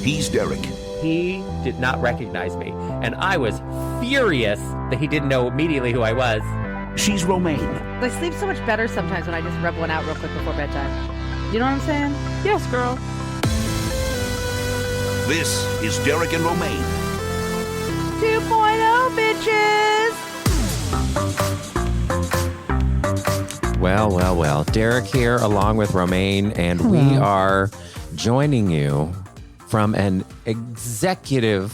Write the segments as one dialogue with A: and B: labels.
A: He's Derek.
B: He did not recognize me, and I was furious that he didn't know immediately who I was.
A: She's Romaine.
C: I sleep so much better sometimes when I just rub one out real quick before bedtime. You know what I'm saying? Yes, girl.
A: This is Derek and Romaine.
C: 2.0, bitches!
B: Well. Derek here along with Romaine, and we are joining you from an executive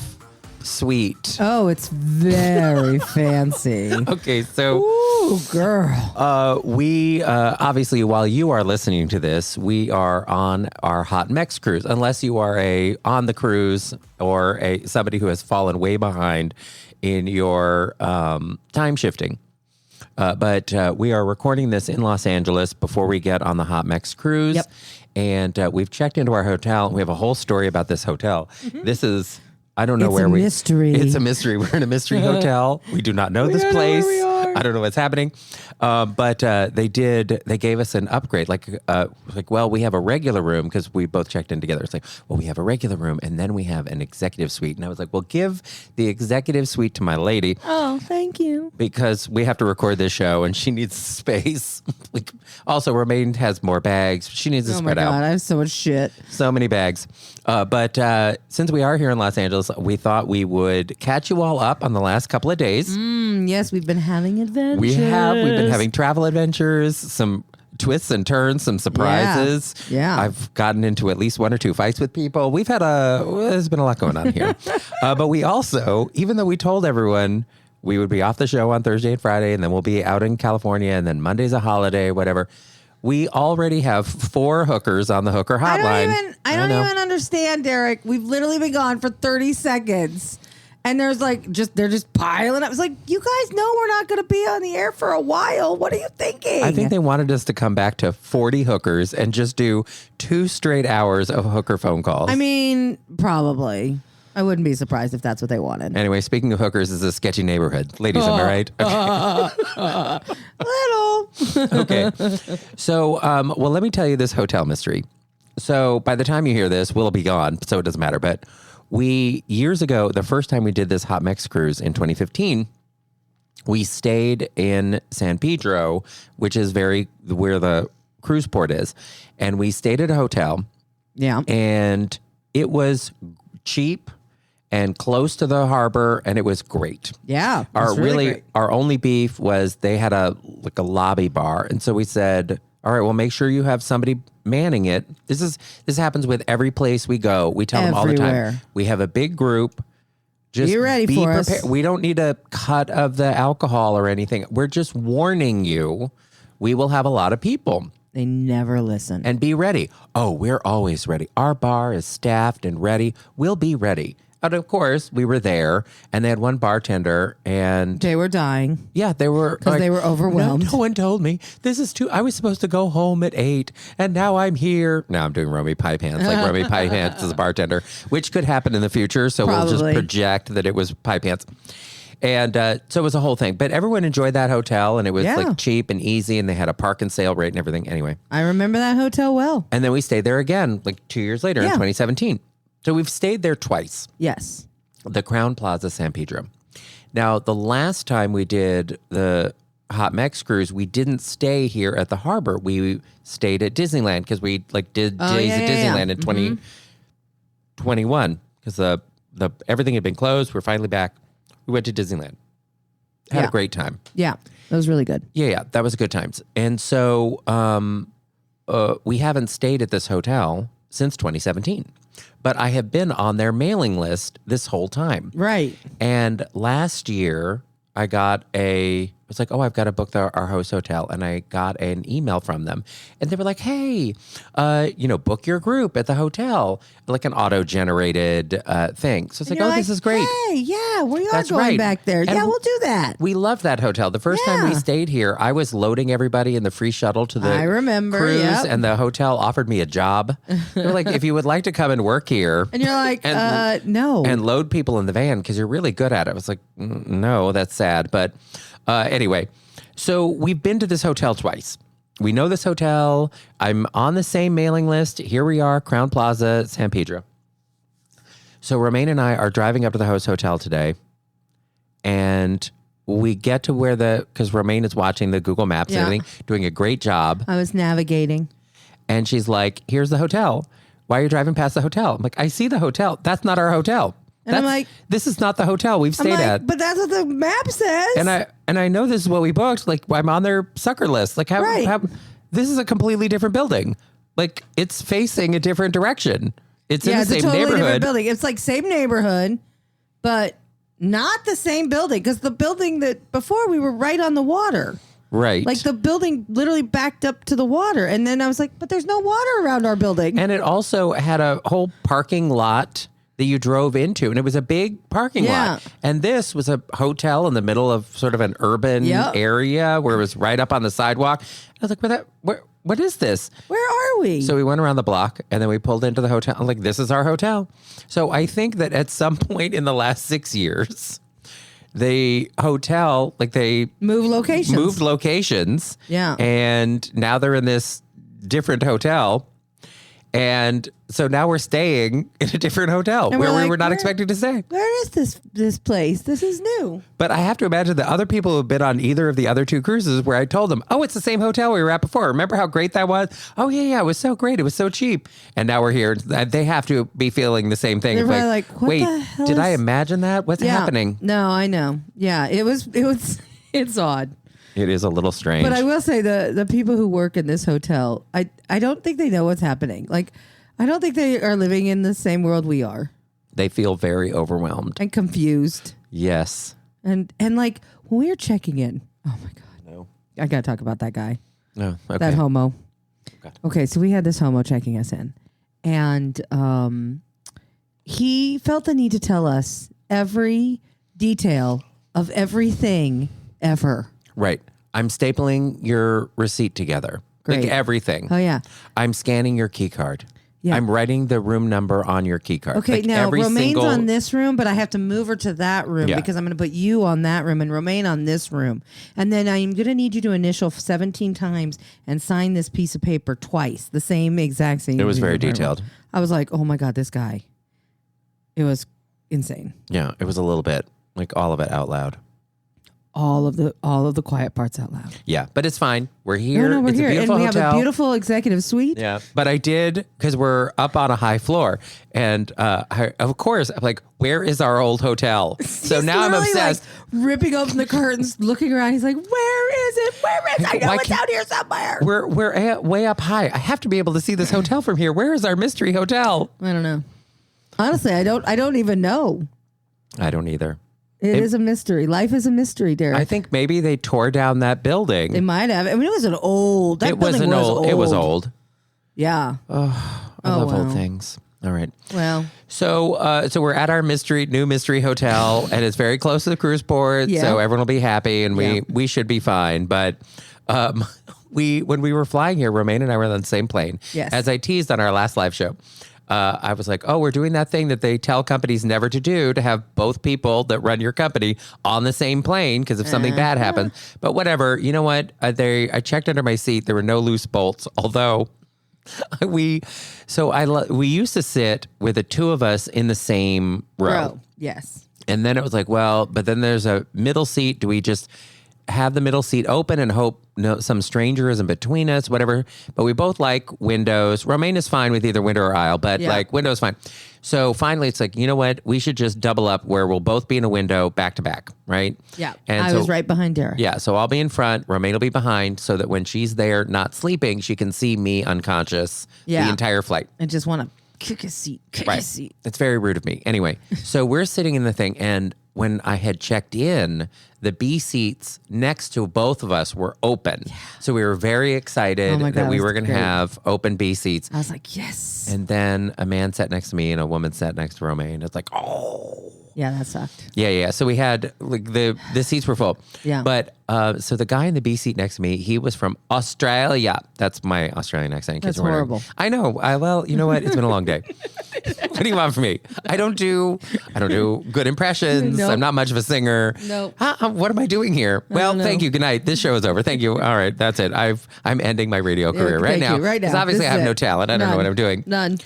B: suite.
D: Oh, it's very fancy.
B: Okay, so...
D: Ooh, girl.
B: We obviously, while you are listening to this, we are on our Hot Mex cruise, unless you are on the cruise or somebody who has fallen way behind in your time shifting. But we are recording this in Los Angeles before we get on the Hot Mex cruise.
D: Yep.
B: And we've checked into our hotel. We have a whole story about this hotel. Mm-hmm. This is, I don't know
D: it's
B: where
D: a mystery.
B: It's a mystery. We're in a mystery hotel. We do not know this place. I don't know what's happening. But they gave us an upgrade. Well, we have a regular room because we both checked in together. It's like, well, we have a regular room and then we have an executive suite. And I was like, well, give the executive suite to my lady.
D: Oh, thank you.
B: Because we have to record this show and she needs space. Also, Romaine has more bags. She needs to spread out.
D: Oh my God, I have so much shit.
B: So many bags. But since we are here in Los Angeles, we thought we would catch you all up on the last couple of days.
D: Yes, we've been having adventures.
B: We've been having travel adventures, some twists and turns, some surprises.
D: Yeah.
B: I've gotten into at least one or two fights with people. There's been a lot going on here. But we also, even though we told everyone we would be off the show on Thursday and Friday, and then we'll be out in California, and then Monday's a holiday, whatever. We already have 4 hookers on the hooker hotline.
D: I don't even understand, Derek. We've literally been gone for 30 seconds. And they're just piling up. It's like, you guys know we're not going to be on the air for a while. What are you thinking?
B: I think they wanted us to come back to 40 hookers and just do 2 straight hours of hooker phone calls.
D: I mean, probably. I wouldn't be surprised if that's what they wanted.
B: Anyway, speaking of hookers, it's a sketchy neighborhood. Ladies, am I right? Okay.
D: Little.
B: Okay. So, well, let me tell you this hotel mystery. So by the time you hear this, we'll be gone, so it doesn't matter. But years ago, the first time we did this Hot Mex cruise in 2015, we stayed in San Pedro, which is where the cruise port is. And we stayed at a hotel.
D: Yeah.
B: And it was cheap and close to the harbor, and it was great.
D: Yeah. Great.
B: Our only beef was they had a lobby bar. And so we said, all right, well, make sure you have somebody manning it. This happens with every place we go. We tell them all the time. We have a big group. Just
D: be ready for
B: prepared.
D: us.
B: We don't need a cut of the alcohol or anything. We're just warning you. We will have a lot of people.
D: They never listen.
B: And be ready. Oh, we're always ready. Our bar is staffed and ready. We'll be ready. And of course, we were there, and they had one bartender, and
D: they were dying.
B: Yeah, they were
D: because they were overwhelmed.
B: No one told me this is too. I was supposed to go home at 8, and now I'm here. Now I'm doing Romy Pie Pants, like Romy Pie Pants as a bartender, which could happen in the future. So
D: Probably.
B: We'll just project that it was Pie Pants. And so it was a whole thing. But everyone enjoyed that hotel, and it was like cheap and easy, and they had a park and sale rate and everything. Anyway.
D: I remember that hotel well.
B: And then we stayed there again, like 2 years later in 2017. So we've stayed there twice.
D: Yes.
B: The Crown Plaza San Pedro. Now, the last time we did the Hot Mex cruise, we didn't stay here at the harbor. We stayed at Disneyland because we did days at Disneyland in 2021 because the everything had been closed. We're finally back. We went to Disneyland. Had a great time.
D: Yeah, that was really good.
B: Yeah, that was good times. And so we haven't stayed at this hotel since 2017. But I have been on their mailing list this whole time.
D: Right.
B: And last year, I got it's like, oh, I've got to book our host hotel. And I got an email from them. And they were like, hey, book your group at the hotel. Like an auto-generated thing. So it's like, oh, this is great.
D: Hey, yeah, we are going back there. And we'll do that.
B: We love that hotel. The first time we stayed here, I was loading evereverody in the free shuttle to the cruise. And the hotel offered me a job. They're like, if you would like to come and work here.
D: And you're like, no.
B: And load people in the van because you're really good at it. I was like, no, that's sad. But anyway, so we've been to this hotel twice. We know this hotel. I'm on the same mailing list. Here we are, Crown Plaza, San Pedro. So Romaine and I are driving up to the host hotel today, and we get to where because Romaine is watching the Google Maps and everything, doing a great job.
D: I was navigating.
B: And she's like, here's the hotel. Why are you driving past the hotel? I'm like, I see the hotel. That's not our hotel.
D: And I'm like,
B: this is not the hotel we've stayed at.
D: But that's what the map says.
B: And I know this is what we booked. Like, I'm on their sucker list. Like, this is a completely different building. Like, it's facing a different direction. It's in the same
D: totally
B: neighborhood.
D: Different building. It's like same neighborhood, but not the same building. Because the building that before we were right on the water.
B: Right.
D: Like the building literally backed up to the water. And then I was like, but there's no water around our building.
B: And it also had a whole parking lot that you drove into. And it was a big parking lot. And this was a hotel in the middle of sort of an urban area where it was right up on the sidewalk. I was like, what is this?
D: Where are we?
B: So we went around the block and then we pulled into the hotel. I'm like, this is our hotel. So I think that at some point in the last 6 years, the hotel, like they moved locations.
D: Yeah.
B: And now they're in this different hotel. And so now we're staying in a different hotel where we were not expecting to stay.
D: Where is this place? This is new.
B: But I have to imagine that other people who have been on either of the other two cruises where I told them, oh, it's the same hotel we were at before. Remember how great that was? Oh, yeah, it was so great. It was so cheap. And now we're here. They have to be feeling the same thing.
D: They're like, what
B: wait,
D: the hell
B: did I imagine that? What's happening?
D: No, I know. Yeah, it's odd.
B: It is a little strange.
D: But I will say the people who work in this hotel, I don't think they know what's happening. Like, I don't think they are living in the same world we are.
B: They feel very overwhelmed.
D: And confused.
B: Yes.
D: And like, when we were checking in, oh my God.
B: No.
D: I got to talk about that guy.
B: No. Okay.
D: That homo.
B: Okay.
D: Okay, so we had this homo checking us in. And he felt the need to tell us every detail of everything ever.
B: Right. I'm stapling your receipt together.
D: Great.
B: Like everything.
D: Oh, yeah.
B: I'm scanning your key card.
D: Yeah.
B: I'm writing the room number on your key card.
D: Okay,
B: like
D: now Romaine's on this room, but I have to move her to that room because I'm going to put you on that room and Romaine on this room. And then I'm going to need you to initial 17 times and sign this piece of paper twice, the same exact same.
B: It was very detailed.
D: I was like, oh my God, this guy. It was insane.
B: Yeah, it was a little bit, like all of it out loud.
D: All of the quiet parts out loud.
B: Yeah, but it's fine. We're here.
D: No, we're
B: it's
D: here.
B: a beautiful
D: and we
B: hotel.
D: have a beautiful executive suite.
B: Yeah, but I did, because we're up on a high floor. And of course, I'm like, where is our old hotel? So now I'm obsessed.
D: Like, ripping open the curtains, looking around. He's like, where is it? Where is it? I know it's out here somewhere.
B: We're way up high. I have to be able to see this hotel from here. Where is our mystery hotel?
D: I don't know. Honestly, I don't even know.
B: I don't either.
D: It is a mystery. Life is a mystery, Derek.
B: I think maybe they tore down that building.
D: They might have. I mean, it was an old. That building was old.
B: It was old.
D: Yeah.
B: Oh, I love old things. All right.
D: Well.
B: So we're at our new mystery hotel, and it's very close to the cruise port, so everyone will be happy, and we should be fine. But when we were flying here, Romaine and I were on the same plane.
D: Yes.
B: As I teased on our last live show. I was like, oh, we're doing that thing that they tell companies never to do, to have both people that run your company on the same plane, because if something bad happens. But whatever, you know what? I checked under my seat. There were no loose bolts, although we used to sit with the two of us in the same row.
D: Yes.
B: And then it was like, well, but then there's a middle seat. Do we just have the middle seat open and hope some stranger isn't between us, whatever? But we both like windows. Romaine is fine with either window or aisle, but like windows fine. So finally it's like, you know what? We should just double up where we'll both be in a window back to back, right?
D: Yeah.
B: And
D: I was right behind Derek.
B: Yeah. So I'll be in front. Romaine will be behind, so that when she's there not sleeping, she can see me unconscious the entire flight.
D: I just want to kick a seat.
B: It's very rude of me. Anyway, so we're sitting in the thing, and when I had checked in, the B seats next to both of us were open. Yeah. So we were very excited that we were going to have open B seats.
D: I was like, yes.
B: And then a man sat next to me and a woman sat next to Romaine. It's like, oh.
D: Yeah, that sucked.
B: Yeah. So we had, like, the seats were full.
D: Yeah.
B: But so the guy in the B seat next to me, he was from Australia. That's my Australian accent.
D: That's horrible.
B: I know. Well, you know what? It's been a long day. What do you want from me? I don't do good impressions.
D: Nope.
B: I'm not much of a singer.
D: Nope.
B: What am I doing here? Well, thank you. Good night. This show is over. Thank you. All right, that's it. I'm ending my radio career right now.
D: Right now.
B: Because obviously I have no talent. I don't know what I'm doing.
D: None.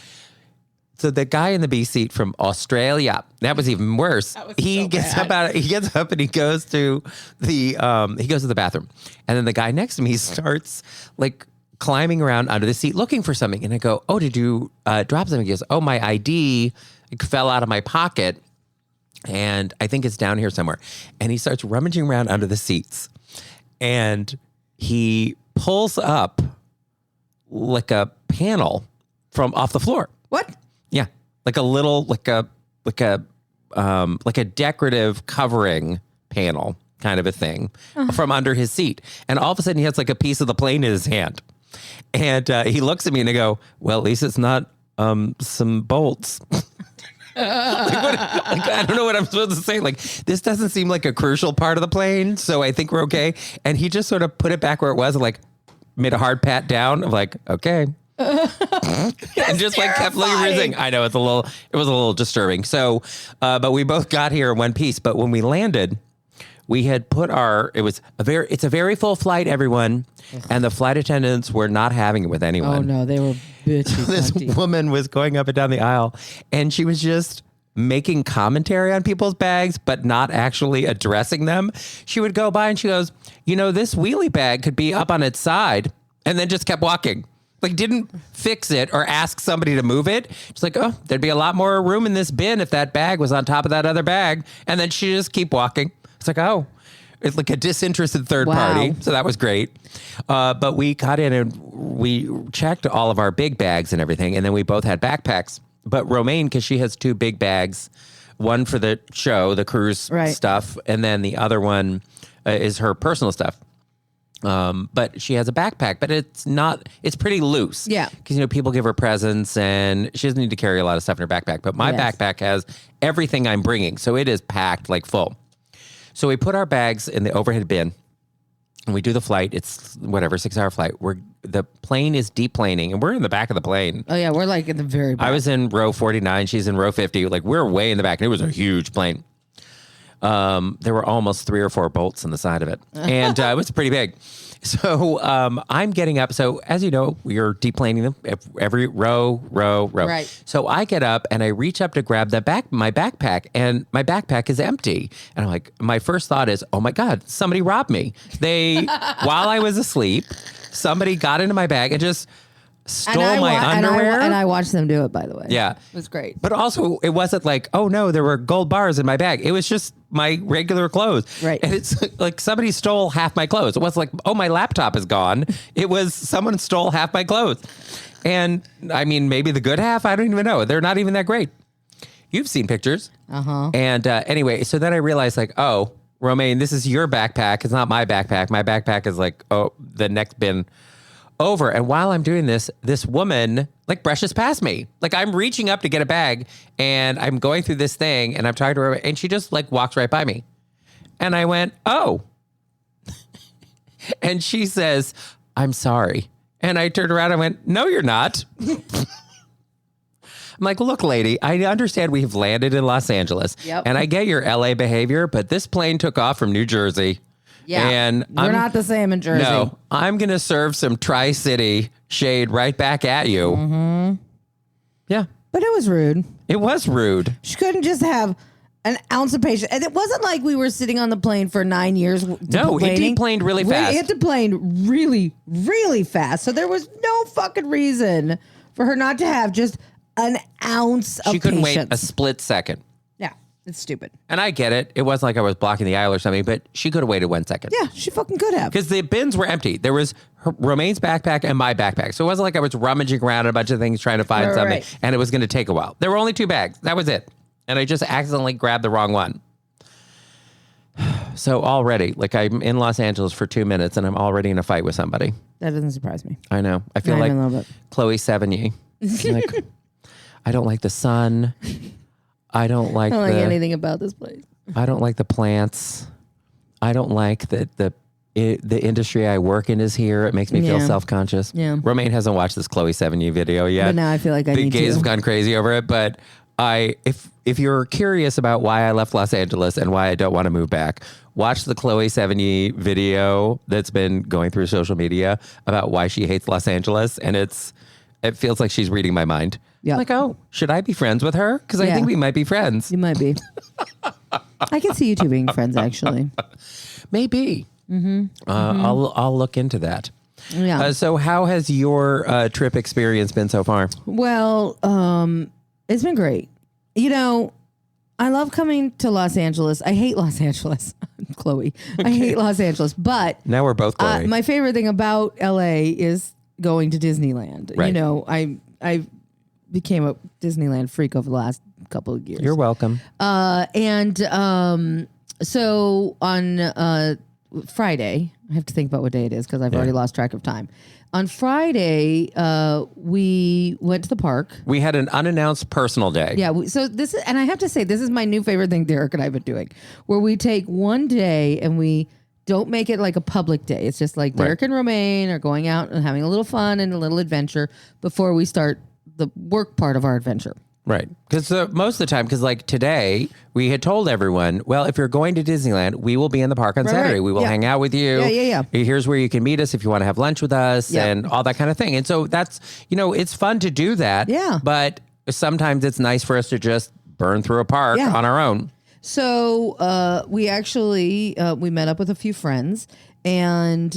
B: So the guy in the B seat from Australia, that was even worse. He gets up and he goes to the bathroom. And then the guy next to me starts like climbing around under the seat looking for something. And I go, "Oh, did you drop something?" He goes, "Oh, my ID fell out of my pocket. And I think it's down here somewhere." And he starts rummaging around under the seats. And he pulls up like a panel from off the floor.
D: What?
B: Yeah, like a little, like a decorative covering panel kind of a thing from under his seat. And all of a sudden, he has like a piece of the plane in his hand, and he looks at me and I go, "Well, at least it's not some bolts." I don't know what I'm supposed to say. Like, this doesn't seem like a crucial part of the plane, so I think we're okay. And he just sort of put it back where it was and like made a hard pat down of like, okay. And just like kept looking for his thing. I know it was a little disturbing. So, but we both got here in one piece. But when we landed, we had put it's a very full flight, everyone. And the flight attendants were not having it with anyone.
D: Oh no, they were bitchy.
B: This woman was going up and down the aisle and she was just making commentary on people's bags, but not actually addressing them. She would go by and she goes, "This wheelie bag could be up on its side," and then just kept walking. Like, didn't fix it or ask somebody to move it. She's like, "Oh, there'd be a lot more room in this bin if that bag was on top of that other bag." And then she just keep walking. It's like, oh, it's like a disinterested third party. So that was great. But we got in and we checked all of our big bags and everything. And then we both had backpacks. But Romaine, because she has two big bags, one for the show, the cruise stuff, and then the other one is her personal stuff. But she has a backpack, but it's pretty loose.
D: Yeah.
B: Because, people give her presents and she doesn't need to carry a lot of stuff in her backpack. But my backpack has everything I'm bringing. So it is packed like full. So we put our bags in the overhead bin and we do the flight. It's 6-hour flight. The plane is deplaning and we're in the back of the plane.
D: Oh yeah, we're like in the very back.
B: I was in row 49. She's in row 50. Like, we're way in the back and it was a huge plane. There were almost 3 or 4 bolts in the side of it. And it was pretty big. So I'm getting up. So as you know, we are deplaning them every row.
D: Right.
B: So I get up and I reach up to grab my backpack, and my backpack is empty. And I'm like, my first thought is, oh my God, somebody robbed me. While I was asleep, somebody got into my bag and just stole my underwear.
D: And I watched them do it, by the way.
B: Yeah.
D: It was great.
B: But also, it wasn't like, oh no, there were gold bars in my bag. It was just my regular clothes.
D: Right.
B: And it's like somebody stole half my clothes. It wasn't like, oh, my laptop is gone. It was someone stole half my clothes. And I mean, maybe the good half, I don't even know. They're not even that great. You've seen pictures. Uh-huh. And anyway, so then I realized like, oh, Romaine, this is your backpack. It's not my backpack. My backpack is like, the next bin over. And while I'm doing this woman like brushes past me. Like, I'm reaching up to get a bag and I'm going through this thing and I'm talking to her and she just like walks right by me. And I went, oh. And she says, "I'm sorry." And I turned around and went, "No, you're not." I'm like, "Look, lady, I understand we've landed in Los Angeles and I get your LA behavior, but this plane took off from New Jersey.
D: Yeah,
B: and
D: we're not the same in Jersey.
B: No, I'm going to serve some Tri-City shade right back at you." Mm-hmm. Yeah.
D: But it was rude.
B: It was rude.
D: She couldn't just have an ounce of patience. And it wasn't like we were sitting on the plane for 9 years.
B: No, it deplaned really fast.
D: It deplaned really, really fast. So there was no fucking reason for her not to have just an ounce of patience.
B: She couldn't wait a split second.
D: Yeah, it's stupid.
B: And I get it. It wasn't like I was blocking the aisle or something, but she could have waited 1 second.
D: Yeah, she fucking could have.
B: Because the bins were empty. There was Romaine's backpack and my backpack. So it wasn't like I was rummaging around a bunch of things trying to find something, and it was going to take a while. There were only 2 bags. That was it. And I just accidentally grabbed the wrong one. So already, like, I'm in Los Angeles for 2 minutes and I'm already in a fight with somebody.
D: That doesn't surprise me.
B: I know. I feel like Chloe Sevigny. Like, I don't like the sun. I don't like
D: anything about this place.
B: I don't like the plants. I don't like that the industry I work in is here. It makes me feel self-conscious.
D: Yeah.
B: Romaine hasn't watched this Chloe Sevigny video yet.
D: But now I feel like I need to.
B: The gays have gone crazy over it. But if you're curious about why I left Los Angeles and why I don't want to move back, watch the Chloe Sevigny video that's been going through social media about why she hates Los Angeles. And it feels like she's reading my mind.
D: Yeah.
B: I'm like, oh, should I be friends with her? Because I
D: Yeah.
B: think we might be friends.
D: You might be. I can see you two being friends, actually.
B: Maybe. I'll look into that.
D: Yeah.
B: So how has your trip experience been so far?
D: Well, it's been great. You know, I love coming to Los Angeles. I hate Los Angeles. Chloe. I hate Los Angeles. But
B: Now we're both Chloe.
D: my favorite thing about LA is going to Disneyland.
B: Right.
D: You know, I became a Disneyland freak over the last couple of years.
B: You're welcome.
D: So on Friday, I have to think about what day it is because I've already lost track of time. On Friday, we went to the park.
B: We had an unannounced personal day.
D: Yeah. So this is, and I have to say, this is my new favorite thing Derek and I have been doing, where we take one day and we don't make it like a public day. It's just like Derek and Romaine are going out and having a little fun and a little adventure before we start the work part of our adventure.
B: Right. Because most of the time, because like today, we had told everyone, well, if you're going to Disneyland, we will be in the park on Saturday.
D: right.
B: We will
D: Yeah.
B: hang out with you.
D: Yeah.
B: Here's where you can meet us if you want to have lunch with us and all that kind of thing. And so that's, it's fun to do that.
D: Yeah.
B: But sometimes it's nice for us to just burn through a park on our own.
D: So we actually we met up with a few friends and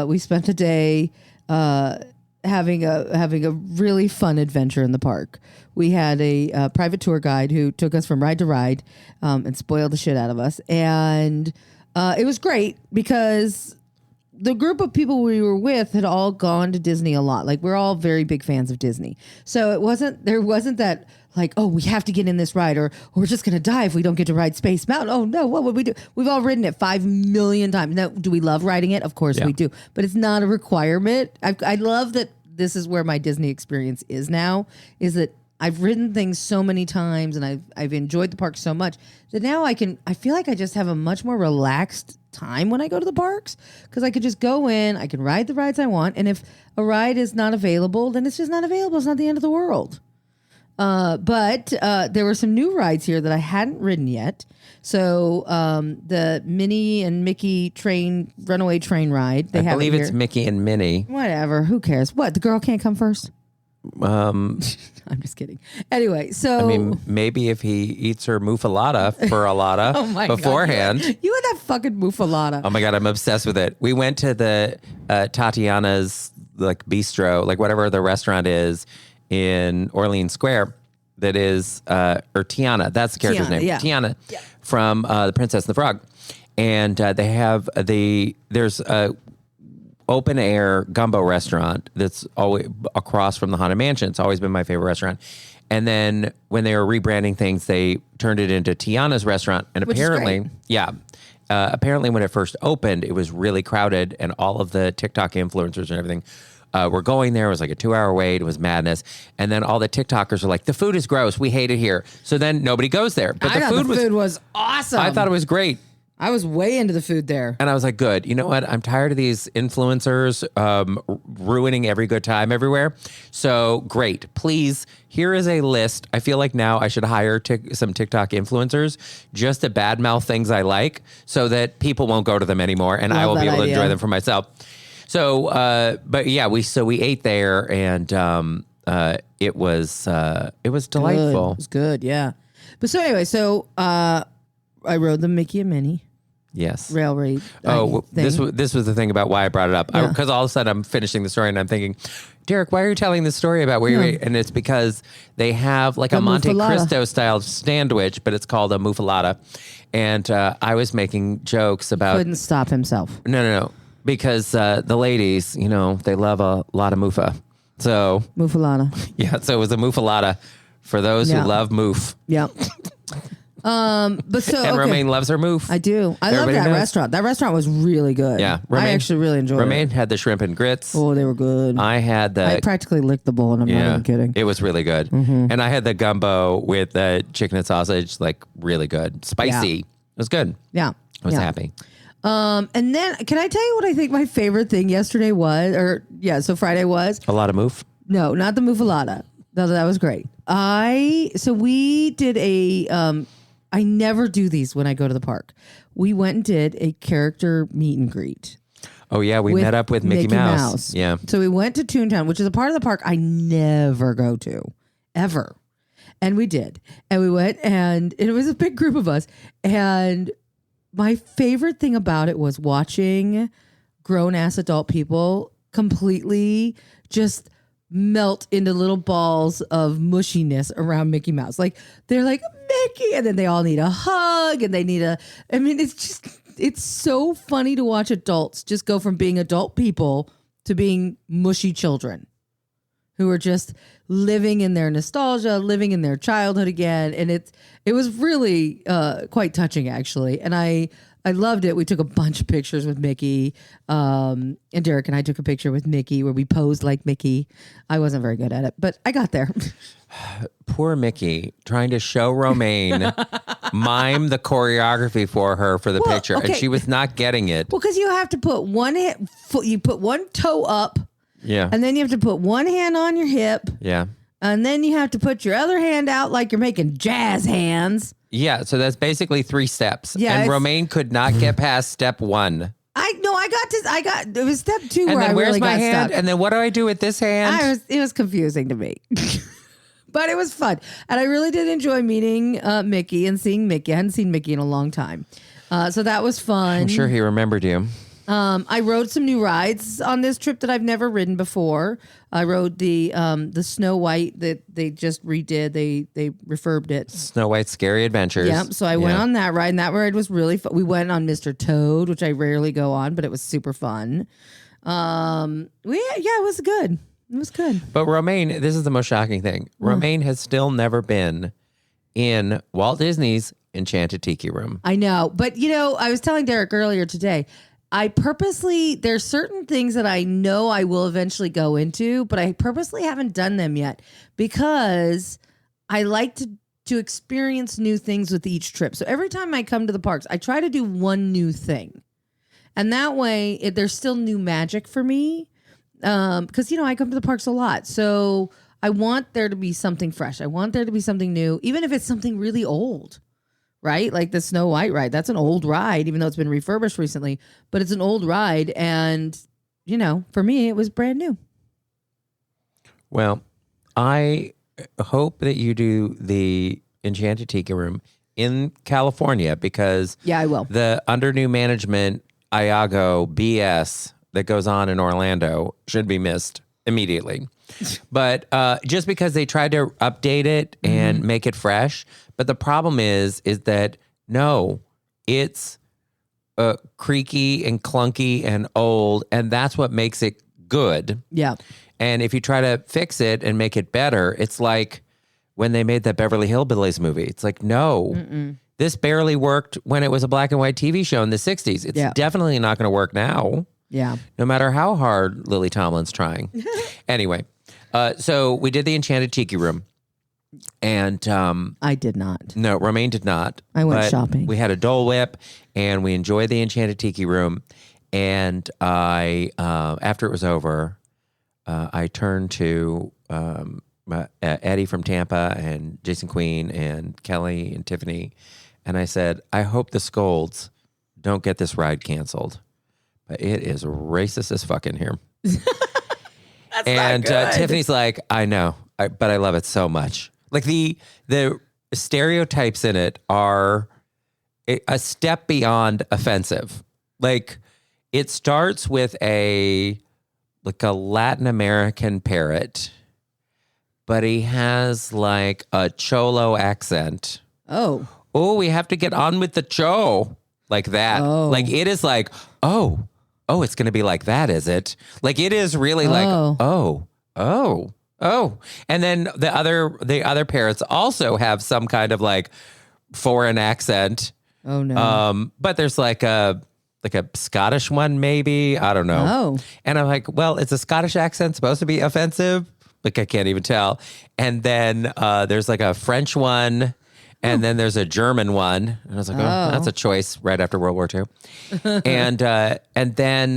D: we spent a day having a really fun adventure in the park. We had a private tour guide who took us from ride to ride and spoiled the shit out of us, and it was great because the group of people we were with had all gone to Disney a lot. Like we're all very big fans of Disney, so there wasn't that like, oh, we have to get in this ride or we're just going to die if we don't get to ride Space Mountain. Oh no, what would we do? We've all ridden it 5 million times. Now, do we love riding it? Of course we do, but it's not a requirement. I love that this is where my Disney experience is now, is that I've ridden things so many times and I've enjoyed the park so much that now I feel like I just have a much more relaxed time when I go to the parks because I could just go in, I can ride the rides I want. And if a ride is not available, then it's just not available. It's not the end of the world. But there were some new rides here that I hadn't ridden yet. So the Minnie and Mickey runaway train ride.
B: I believe it's Mickey and Minnie.
D: Whatever. Who cares? What? The girl can't come first? I'm just kidding. Anyway, so
B: I mean, maybe if he eats her muffalata for a lotta beforehand.
D: God, you and that fucking muffalata.
B: Oh my God, I'm obsessed with it. We went to the Tatiana's like bistro, like whatever the restaurant is in Orleans Square. That is, or Tiana. That's the character's name.
D: Yeah.
B: Tiana from The Princess and the Frog, and they have there's a open air gumbo restaurant that's always across from the Haunted Mansion. It's always been my favorite restaurant. And then when they were rebranding things, they turned it into Tiana's restaurant. And apparently, apparently when it first opened, it was really crowded and all of the TikTok influencers and everything were going there. It was like a 2-hour wait. It was madness. And then all the TikTokers are like, the food is gross. We hate it here. So then nobody goes there. But
D: the food was awesome.
B: I thought it was great.
D: I was way into the food there.
B: And I was like, good. You know what? I'm tired of these influencers ruining every good time everywhere. So great. Please, here is a list. I feel like now I should hire some TikTok influencers just to badmouth things I like so that people won't go to them anymore and I will be able to enjoy them for myself. So, but yeah, we ate there and it was delightful.
D: It was good, yeah. But so anyway, I rode the Mickey and Minnie.
B: Yes.
D: Rail raid.
B: This was the thing about why I brought it up. Because all of a sudden I'm finishing the story and I'm thinking, Derek, why are you telling this story about where you ate? And it's because they have like a Monte Cristo style sandwich, but it's called a muffalata. And I was making jokes about.
D: Couldn't stop himself.
B: No. Because the ladies, they love a lot of muffa. So.
D: Muffalata.
B: Yeah. So it was a muffalata for those who love moof.
D: Yeah. But so
B: and Romaine loves her moof.
D: I do. I love that restaurant. That restaurant was really good.
B: Yeah,
D: I actually really enjoyed it.
B: Romaine had the shrimp and grits.
D: Oh, they were good.
B: I
D: practically licked the bowl, and I'm not even kidding.
B: It was really good. And I had the gumbo with the chicken and sausage, like really good, spicy.
D: Yeah.
B: It was good.
D: Yeah,
B: I was happy.
D: And then can I tell you what I think my favorite thing yesterday was? So Friday was
B: A lot of moof.
D: No, not the muffalata. No, that was great. We did a. I never do these when I go to the park. We went and did a character meet and greet.
B: Oh, yeah. We met up with Mickey Mouse. Yeah.
D: So we went to Toontown, which is a part of the park I never go to, ever. And we did. And we went, and it was a big group of us. And my favorite thing about it was watching grown-ass adult people completely just melt into little balls of mushiness around Mickey Mouse. Like, they're like, Mickey, and then they all need a hug, and they need it's so funny to watch adults just go from being adult people to being mushy children who are just living in their nostalgia, living in their childhood again. And it was really quite touching, actually. And I loved it. We took a bunch of pictures with Mickey. And Derek and I took a picture with Mickey where we posed like Mickey. I wasn't very good at it, but I got there.
B: Poor Mickey trying to show Romaine mime the choreography for her for the picture.
D: Okay.
B: And she was not getting it.
D: Well, because you have to put you put one toe up.
B: Yeah.
D: And then you have to put one hand on your hip.
B: Yeah.
D: And then you have to put your other hand out like you're making jazz hands.
B: Yeah. So that's basically 3 steps.
D: Yeah,
B: And Romaine could not get past step 1.
D: It was step 2
B: And
D: where I
B: then where's
D: really
B: my
D: got
B: hand?
D: stuck.
B: And then what do I do with this hand?
D: It was confusing to me. But it was fun. And I really did enjoy meeting Mickey and seeing Mickey. I hadn't seen Mickey in a long time. So that was fun.
B: I'm sure he remembered you.
D: I rode some new rides on this trip that I've never ridden before. I rode the Snow White that they just redid. They refurbed it.
B: Snow White's Scary Adventures.
D: Yep. So I went on that ride, and that ride was really fun. We went on Mr. Toad, which I rarely go on, but it was super fun. It was good. It was good.
B: But Romaine, this is the most shocking thing. Romaine has still never been in Walt Disney's Enchanted Tiki Room.
D: I know. But, I was telling Derek earlier today, there's certain things that I know I will eventually go into, but I purposely haven't done them yet because I like to experience new things with each trip. So every time I come to the parks, I try to do one new thing. And that way, there's still new magic for me. Because, I come to the parks a lot. So I want there to be something fresh. I want there to be something new, even if it's something really old, right? Like the Snow White ride. That's an old ride, even though it's been refurbished recently. But it's an old ride. And, for me, it was brand new.
B: Well, I hope that you do the Enchanted Tiki Room in California because
D: I will.
B: The under new management Iago BS that goes on in Orlando should be missed immediately. But just because they tried to update it and make it fresh. But the problem is that, no, it's creaky and clunky and old. And that's what makes it good.
D: Yeah.
B: And if you try to fix it and make it better, it's like when they made that Beverly Hillbillies movie. It's like, no, this barely worked when it was a black and white TV show in the 60s. It's definitely not going to work now.
D: Yeah.
B: No matter how hard Lily Tomlin's trying. Anyway, so we did the Enchanted Tiki Room. And
D: I did not.
B: No, Romaine did not.
D: I went shopping.
B: We had a Dole Whip and we enjoyed the Enchanted Tiki Room. And I, after it was over, I turned to Eddie from Tampa and Jason Queen and Kelly and Tiffany. And I said, I hope the Scolds don't get this ride canceled. But it is racist as fuck in here. And Tiffany's like, I know, but I love it so much. Like the stereotypes in it are a step beyond offensive. Like it starts with a Latin American parrot, but he has like a Cholo accent.
D: Oh,
B: we have to get on with the show. Like that. Oh. Like it is like, oh, it's going to be like that, is it? Like it is really like, oh. And then the other parrots also have some kind of like foreign accent.
D: Oh no.
B: But there's like a Scottish one, maybe. I don't know.
D: Oh.
B: And I'm like, well, is a Scottish accent supposed to be offensive? Like I can't even tell. And then there's like a French one. And then there's a German one. And I was like, that's a choice right after World War II. And then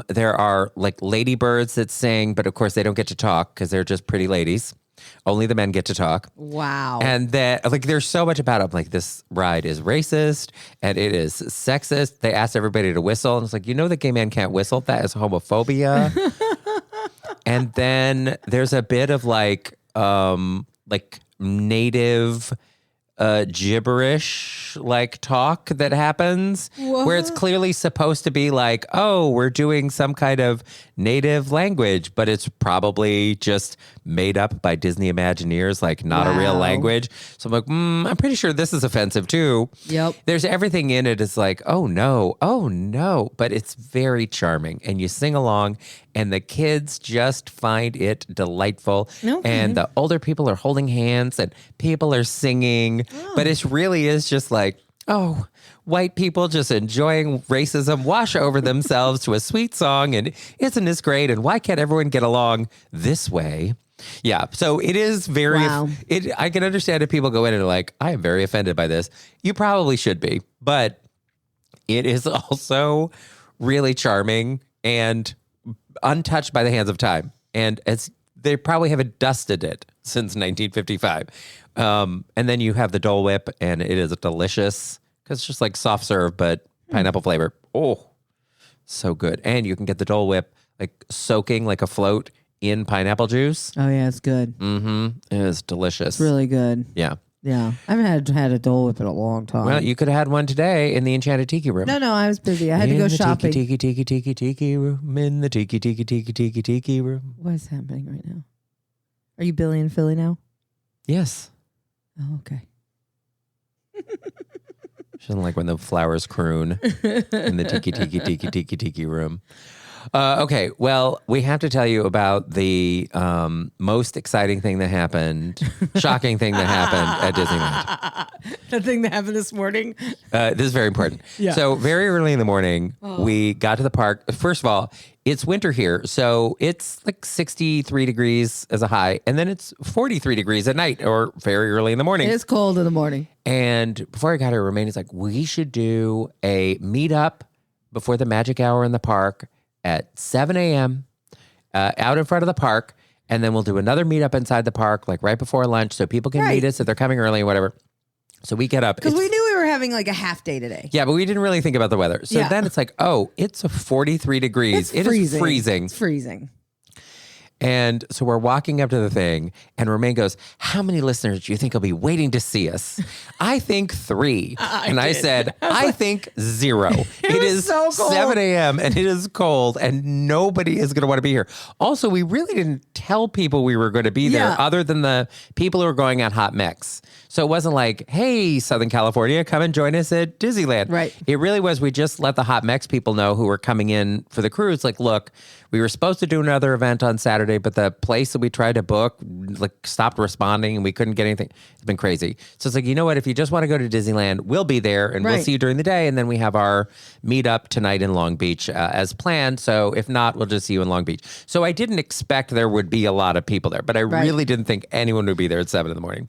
B: there are like ladybirds that sing, but of course they don't get to talk because they're just pretty ladies. Only the men get to talk.
D: Wow.
B: And then like there's so much about it. I'm like, this ride is racist and it is sexist. They asked everybody to whistle. And it's like, the gay man can't whistle. That is homophobia. And then there's a bit of like like native gibberish like talk that happens where it's clearly supposed to be like, oh, we're doing some kind of native language, but it's probably just made up by Disney Imagineers, like not a real language. So I'm like, I'm pretty sure this is offensive too.
D: Yep.
B: There's everything in it. It's like, oh no, but it's very charming. And you sing along and the kids just find it delightful.
D: Okay.
B: And the older people are holding hands and people are singing. But it really is just like, oh, white people just enjoying racism wash over themselves to a sweet song. And isn't this great? And why can't everyone get along this way? Yeah. So it is very, I can understand if people go in and are like, I am very offended by this. You probably should be, but it is also really charming and untouched by the hands of time. And as they probably haven't dusted it since 1955. And then you have the Dole Whip, and it is delicious because it's just like soft serve, but pineapple flavor. Oh, so good. And you can get the Dole Whip like soaking like a float in pineapple juice.
D: Oh, yeah, it's good.
B: Mm-hmm. It is delicious.
D: It's really good.
B: Yeah.
D: Yeah. I haven't had a Dole Whip in a long time.
B: Well, you could have had one today in the Enchanted Tiki Room.
D: No, I was busy. I had to go shopping.
B: Tiki room. In the tiki room.
D: What is happening right now? Are you Billy and Philly now?
B: Yes.
D: Oh, okay.
B: She doesn't like when the flowers croon in the tiki room. Okay, well, we have to tell you about the most exciting thing that happened, shocking thing that happened at Disneyland.
D: The thing that happened this morning?
B: This is very important.
D: Yeah.
B: So very early in the morning, we got to the park. First of all, it's winter here, so it's like 63 degrees as a high, and then it's 43 degrees at night or very early in the morning.
D: It's cold in the morning.
B: And before I got here, Romaine is like, we should do a meetup before the magic hour in the park at 7 a.m. Out in front of the park, and then we'll do another meetup inside the park, like right before lunch, so people can meet us if they're coming early or whatever. So we get up.
D: Because we knew we were having like a half day today.
B: Yeah, but we didn't really think about the weather. So then it's like, oh, it's 43 degrees. It is freezing.
D: It's freezing.
B: And so we're walking up to the thing, and Romaine goes, how many listeners do you think will be waiting to see us? I think 3. I said, I think 0. It is
D: so cold.
B: 7 a.m. and it is cold, and nobody is going to want to be here. Also, we really didn't tell people we were going to be there other than the people who were going on Hot Mix. So it wasn't like, hey, Southern California, come and join us at Disneyland.
D: Right.
B: It really was, we just let the Hot Mex people know who were coming in for the cruise. Like, look, we were supposed to do another event on Saturday, but the place that we tried to book like stopped responding and we couldn't get anything. It's been crazy. So it's like, you know what? If you just want to go to Disneyland, we'll be there and we'll see you during the day. And then we have our meetup tonight in Long Beach as planned. So if not, we'll just see you in Long Beach. So I didn't expect there would be a lot of people there, but I really didn't think anyone would be there at 7 in the morning.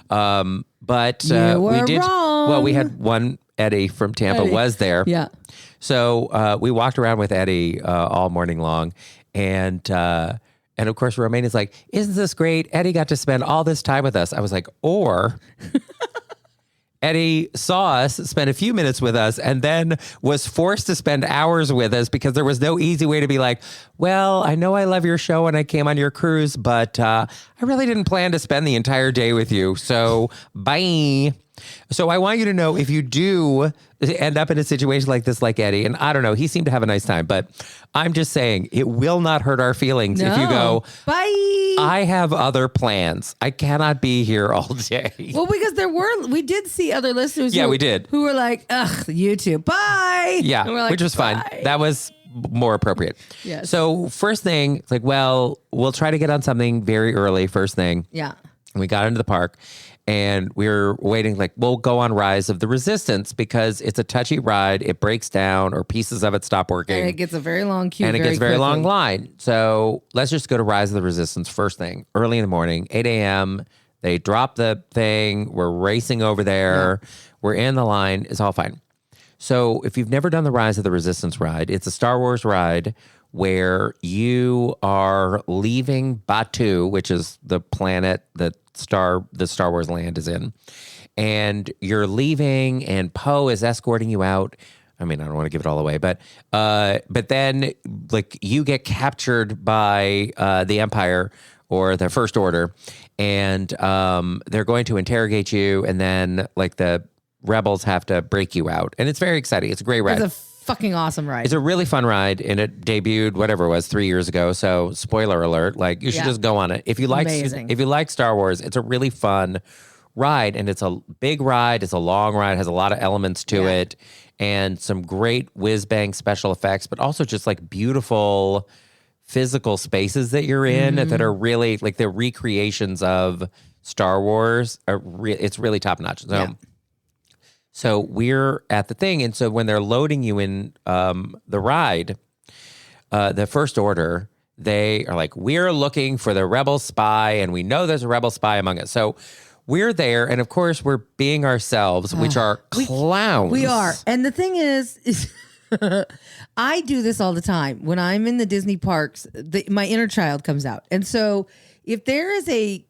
B: But we did.
D: Wrong.
B: Well, we had one Eddie from Tampa was there.
D: Yeah.
B: So we walked around with Eddie all morning long, and of course Romaine is like, "Isn't this great? Eddie got to spend all this time with us." I was like, "Or." Eddie saw us, spent a few minutes with us, and then was forced to spend hours with us because there was no easy way to be like, well, I know I love your show and I came on your cruise, but I really didn't plan to spend the entire day with you. So bye. So I want you to know, if you do end up in a situation like this, like Eddie, and I don't know, he seemed to have a nice time, but I'm just saying it will not hurt our feelings if you go,
D: bye.
B: I have other plans. I cannot be here all day.
D: Well, because we did see other listeners.
B: Yeah, we did.
D: Who were like, ugh, you too. Bye.
B: Yeah,
D: And we're like,
B: which was fine.
D: bye.
B: That was more appropriate.
D: Yes.
B: So first thing, it's like, well, we'll try to get on something very early, first thing.
D: Yeah.
B: And we got into the park. And we were waiting, like, we'll go on Rise of the Resistance because it's a touchy ride. It breaks down or pieces of it stop working.
D: And it gets a very long queue.
B: And it gets a very
D: quickly.
B: long line. So let's just go to Rise of the Resistance first thing, early in the morning, 8 a.m. They drop the thing. We're racing over there. Yeah. We're in the line. It's all fine. So if you've never done the Rise of the Resistance ride, it's a Star Wars ride where you are leaving Batu, which is the planet that the Star Wars land is in, and you're leaving, and Poe is escorting you out. I mean, I don't want to give it all away, but then like you get captured by the Empire, or the First Order, and they're going to interrogate you, and then like the rebels have to break you out, and it's very exciting. It's a great ride.
D: It's a fucking awesome ride.
B: It's a really fun ride, and it debuted whatever it was 3 years ago. So spoiler alert, like you should just go on it if you like Star Wars. It's a really fun ride, and it's a big ride. It's a long ride. It has a lot of elements to it, and some great whiz bang special effects, but also just like beautiful physical spaces that you're in that are really like the recreations of Star Wars. It's really top notch. So we're at the thing. And so when they're loading you in the ride, the First Order, they are like, we're looking for the rebel spy, and we know there's a rebel spy among us. So we're there, and of course we're being ourselves, which are clowns.
D: We are. And the thing is I do this all the time. When I'm in the Disney parks, my inner child comes out. And so if there is a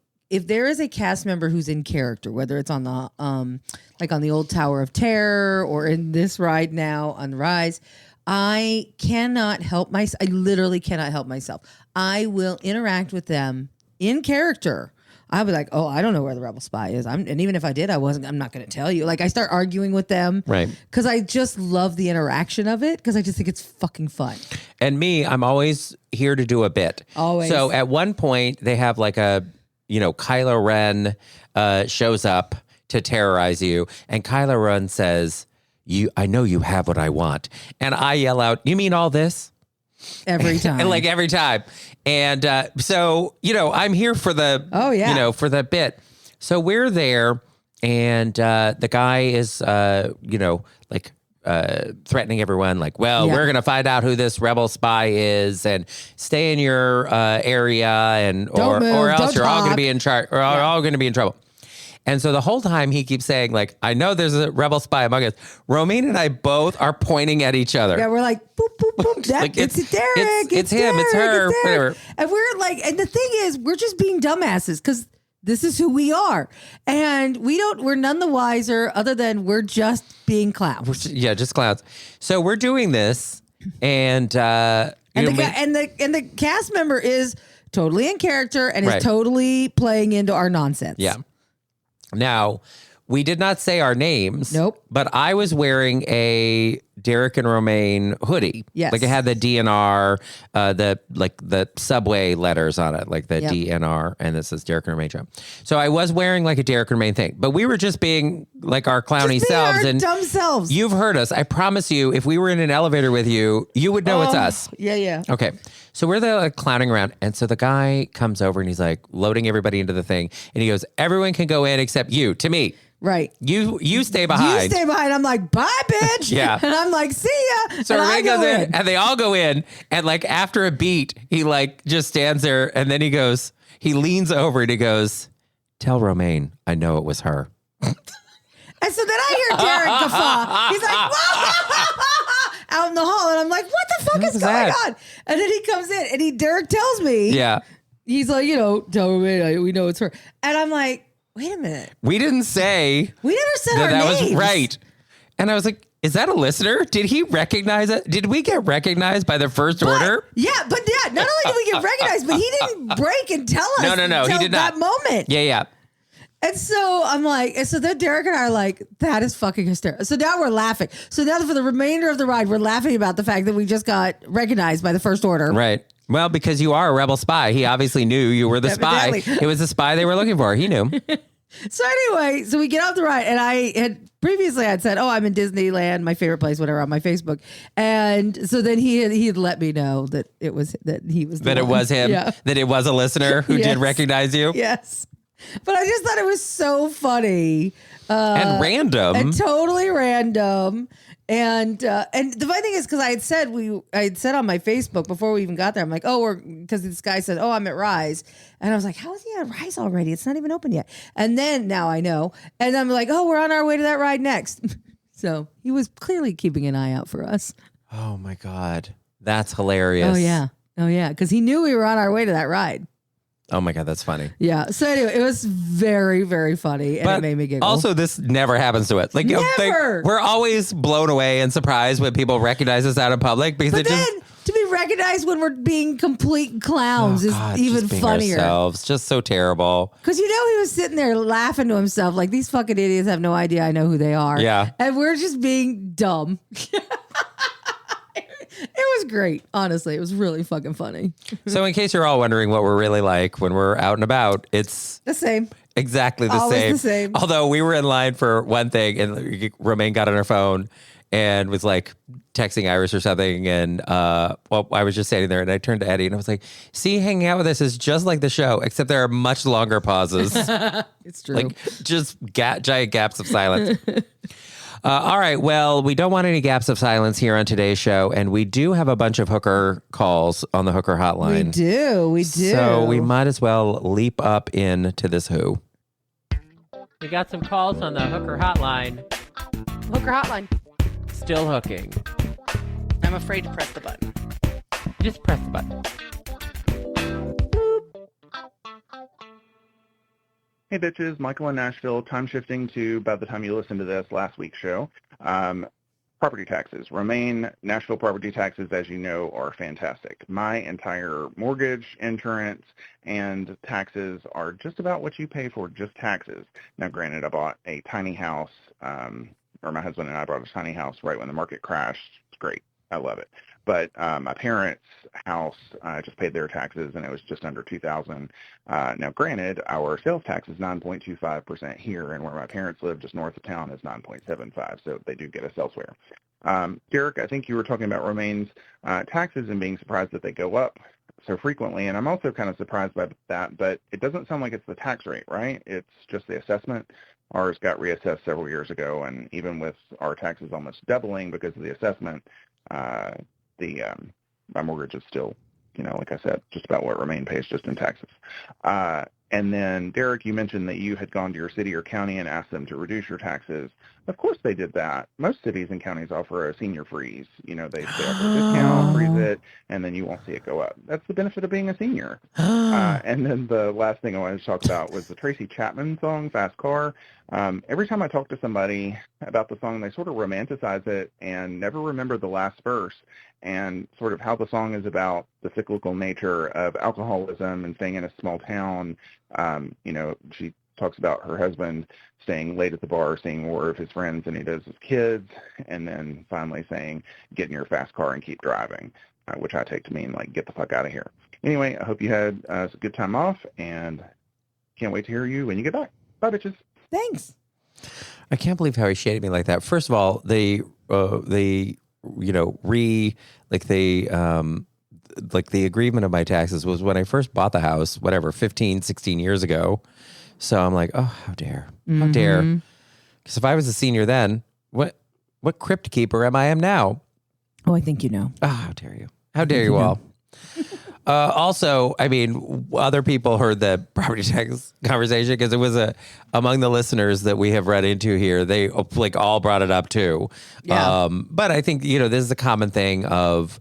D: cast member who's in character, whether it's on the like on the old Tower of Terror or in this ride now on Rise, I cannot help myself. I literally cannot help myself. I will interact with them in character. I'll be like, oh, I don't know where the rebel spy is. And even if I did, I'm not going to tell you. Like I start arguing with them.
B: Right.
D: Because I just love the interaction of it because I just think it's fucking fun.
B: And me, I'm always here to do a bit.
D: Always.
B: So at one point they have like Kylo Ren shows up to terrorize you, and Kylo Ren says, I know you have what I want. And I yell out, you mean all this?
D: Every time.
B: And like every time. And so, I'm here for the, for the bit. So we're there, and the guy is, threatening everyone, like, we're going to find out who this rebel spy is, and stay in your area, and or else you're all going to be in charge, or all going to be in trouble. And so the whole time he keeps saying, like, I know there's a rebel spy among us. Romaine and I both are pointing at each other.
D: Yeah, we're like, boop, boop, boop.
B: Like,
D: it's Derek.
B: It's him. It's her. Whatever.
D: And we're like, and the thing is, we're just being dumbasses because this is who we are. And we're none the wiser other than we're just being clowns.
B: Just clowns. So we're doing this, and
D: the cast member is totally in character and is totally playing into our nonsense.
B: Yeah. Now, we did not say our names.
D: Nope.
B: But I was wearing a Derek and Romaine hoodie.
D: Yes.
B: Like it had the DNR, the subway letters on it, like the DNR, and this is Derek and Romaine show. So I was wearing like a Derek and Romaine thing, but we were just being like our clowny selves and
D: dumb selves.
B: You've heard us. I promise you, if we were in an elevator with you, you would know it's us.
D: Yeah.
B: Okay. So we're there like clowning around. And so the guy comes over and he's like loading everybody into the thing. And he goes, everyone can go in except you, to me.
D: Right.
B: You stay behind.
D: You stay behind. I'm like, bye, bitch.
B: Yeah.
D: And I'm like, see ya.
B: So Romaine goes in and they all go in. And like after a beat, he like just stands there. And then he leans over and he goes, tell Romaine, I know it was her.
D: And so then I hear Derek guffaw. He's like, out in the hall. And I'm like, what the fuck is going on? And then he comes in and Derek tells me.
B: Yeah.
D: He's like, tell Romaine, we know it's her. And I'm like, wait a minute.
B: We didn't say.
D: We never said our
B: names.
D: Was
B: right. And I was like, is that a listener? Did he recognize it? Did we get recognized by the First Order?
D: Yeah, but not only did we get recognized, but he didn't break and tell us.
B: No, he did not.
D: That moment.
B: Yeah.
D: And so I'm like, and so then Derek and I are like, that is fucking hysterical. So now we're laughing. So now for the remainder of the ride, we're laughing about the fact that we just got recognized by the First Order.
B: Right. Well, because you are a rebel spy. He obviously knew you were the spy. It was the spy they were looking for. He knew.
D: So anyway, so we get off the ride, and I had previously said, "Oh, I'm in Disneyland, my favorite place," whatever, on my Facebook, and so then he had let me know that it was
B: it was him, that it was a listener who did recognize you.
D: Yes, but I just thought it was so funny
B: and random,
D: and totally random. And the funny thing is, because I had said on my Facebook before we even got there, I'm like, because this guy said, I'm at Rise. And I was like, how is he at Rise already? It's not even open yet. And then now I know. And I'm like, we're on our way to that ride next. So he was clearly keeping an eye out for us.
B: Oh my God. That's hilarious.
D: Oh yeah. Because he knew we were on our way to that ride.
B: Oh my God, that's funny.
D: Yeah. So anyway, it was very, very funny, and it made me giggle.
B: Also, this never happens to us. Like,
D: never.
B: We're always blown away and surprised when people recognize us out in public because
D: to be recognize when we're being complete clowns is even
B: just being
D: funnier.
B: Ourselves, just so terrible.
D: Because he was sitting there laughing to himself like, these fucking idiots have no idea I know who they are.
B: Yeah.
D: And we're just being dumb. It was great. Honestly, it was really fucking funny.
B: So in case you're all wondering what we're really like when we're out and about, it's
D: The same.
B: exactly the
D: Always
B: same.
D: the same.
B: Although we were in line for one thing and Romaine got on her phone and was like texting Iris or something. And I was just standing there and I turned to Eddie and I was like, see, hanging out with us is just like the show, except there are much longer pauses.
D: It's true.
B: Like just giant gaps of silence. All right. Well, we don't want any gaps of silence here on today's show. And we do have a bunch of hooker calls on the hooker hotline.
D: We do.
B: So we might as well leap up into this who.
E: We got some calls on the hooker hotline.
C: Hooker hotline.
E: Still hooking.
C: I'm afraid to press the button.
E: Just press the button.
F: Hey bitches, Michael in Nashville, time shifting to by the time you listen to this last week's show. Property taxes. Romaine, Nashville property taxes, as you know, are fantastic. My entire mortgage, insurance, and taxes are just about what you pay for, just taxes. Now, granted, I bought a tiny house, or my husband and I bought a tiny house right when the market crashed. It's great. I love it. But my parents' house, I just paid their taxes, and it was just under $2,000. Now, granted, our sales tax is 9.25% here, and where my parents live just north of town is 9.75%, so they do get us elsewhere. Derek, I think you were talking about Romaine's taxes and being surprised that they go up so frequently, and I'm also kind of surprised by that, but it doesn't sound like it's the tax rate, right? It's just the assessment. Ours got reassessed several years ago, and even with our taxes almost doubling because of the assessment, my mortgage is still, like I said, just about what Romaine pays just in taxes. And then, Derek, you mentioned that you had gone to your city or county and asked them to reduce your taxes. Of course they did that. Most cities and counties offer a senior freeze. They offer a discount, freeze it, and then you won't see it go up. That's the benefit of being a senior. And then the last thing I wanted to talk about was the Tracy Chapman song, Fast Car. Every time I talk to somebody about the song, they sort of romanticize it and never remember the last verse and sort of how the song is about the cyclical nature of alcoholism and staying in a small town. She talks about her husband staying late at the bar, seeing more of his friends than he does his kids, and then finally saying, get in your fast car and keep driving, which I take to mean, like, get the fuck out of here. Anyway, I hope you had a good time off, and can't wait to hear you when you get back. Bye, bitches.
D: Thanks.
B: I can't believe how he shaded me like that. First of all, the agreement of my taxes was when I first bought the house, 15, 16 years ago. So I'm like, oh, how dare. Because if I was a senior then, what crypt keeper am I now?
D: Oh, I think you know.
B: Oh, how dare you. How dare you all. Also, I mean, other people heard the property tax conversation because it was among the listeners that we have run into here. They all brought it up too.
D: Yeah.
B: But I think, this is a common thing of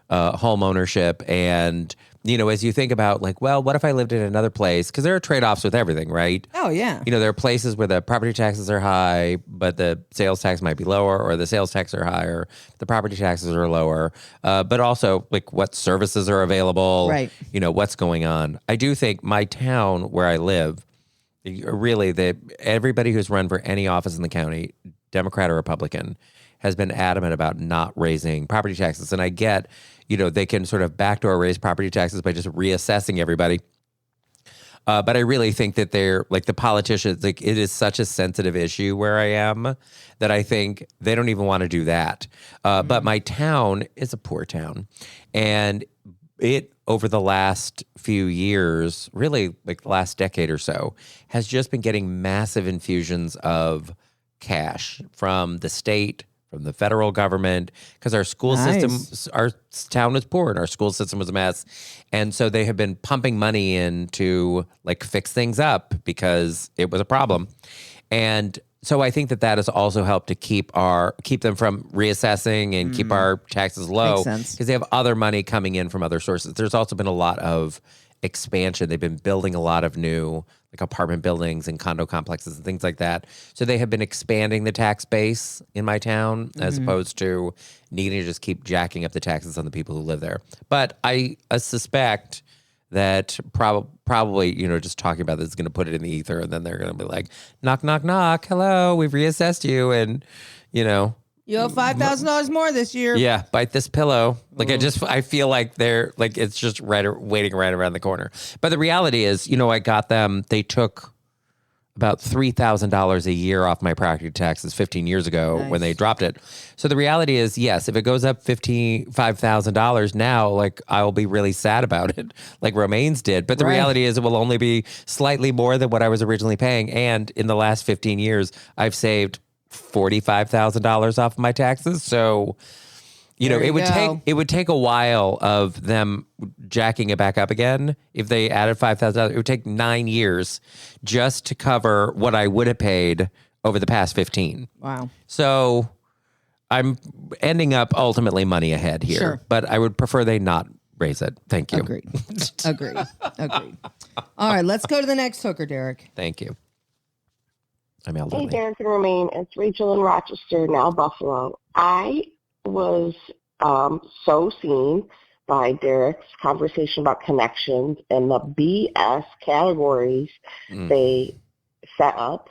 B: home ownership. And, as you think about what if I lived in another place? Because there are trade-offs with everything, right?
D: Oh, yeah.
B: There are places where the property taxes are high, but the sales tax might be lower, or the sales tax are higher, the property taxes are lower. But also, what services are available,
D: right?
B: What's going on. I do think my town where I live, really, everybody who's run for any office in the county, Democrat or Republican, has been adamant about not raising property taxes. And I get, they can sort of backdoor raise property taxes by just reassessing everybody. But I really think that they're the politicians, it is such a sensitive issue where I am that I think they don't even want to do that. But my town is a poor town. And it, over the last few years, really the last decade or so, has just been getting massive infusions of cash from the state, from the federal government, because our school system, our town was poor and our school system was a mess. And so they have been pumping money in to fix things up because it was a problem. And so I think that has also helped to keep them from reassessing and keep our taxes low because they have other money coming in from other sources. There's also been a lot of expansion. They've been building a lot of new like apartment buildings and condo complexes and things like that. So they have been expanding the tax base in my town as opposed to needing to just keep jacking up the taxes on the people who live there. But I suspect that probably, just talking about this is going to put it in the ether, and then they're going to be like, knock, knock, knock. Hello, we've reassessed you. And,
D: You owe $5,000 more this year.
B: yeah, bite this pillow. Like I feel like they're like, it's just waiting right around the corner. But the reality is, I got them, they took about $3,000 a year off my property taxes 15 years ago when they dropped it. So the reality is, yes, if it goes up $5,000 now, like I'll be really sad about it, like Romaine's did. But the reality is it will only be slightly more than what I was originally paying. And in the last 15 years, I've saved $45,000 off my taxes. So, it would take a while of them jacking it back up again. If they added $5,000, it would take 9 years just to cover what I would have paid over the past 15.
D: Wow.
B: So I'm ending up ultimately money ahead here,
D: Sure.
B: but I would prefer they not raise it. Thank you.
D: Agreed. All right, let's go to the next hooker, Derek.
B: Thank you. I'm
G: Hey,
B: elderly.
G: Derek and Romaine. It's Rachel in Rochester, now Buffalo. I was so seen by Derek's conversation about connections and the BS categories they set up.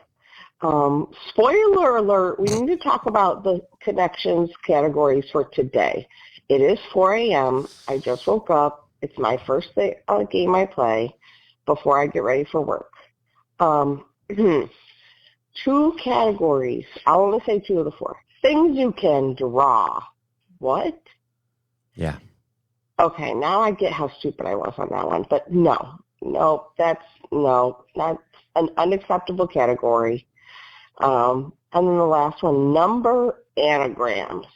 G: Spoiler alert, we need to talk about the connections categories for today. It is 4 a.m. I just woke up. It's my first game I play before I get ready for work. 2 categories. I'll only say 2 of the 4. Things you can draw. What?
B: Yeah.
G: Okay, now I get how stupid I was on that one. But that's an unacceptable category. And then the last one, number anagrams.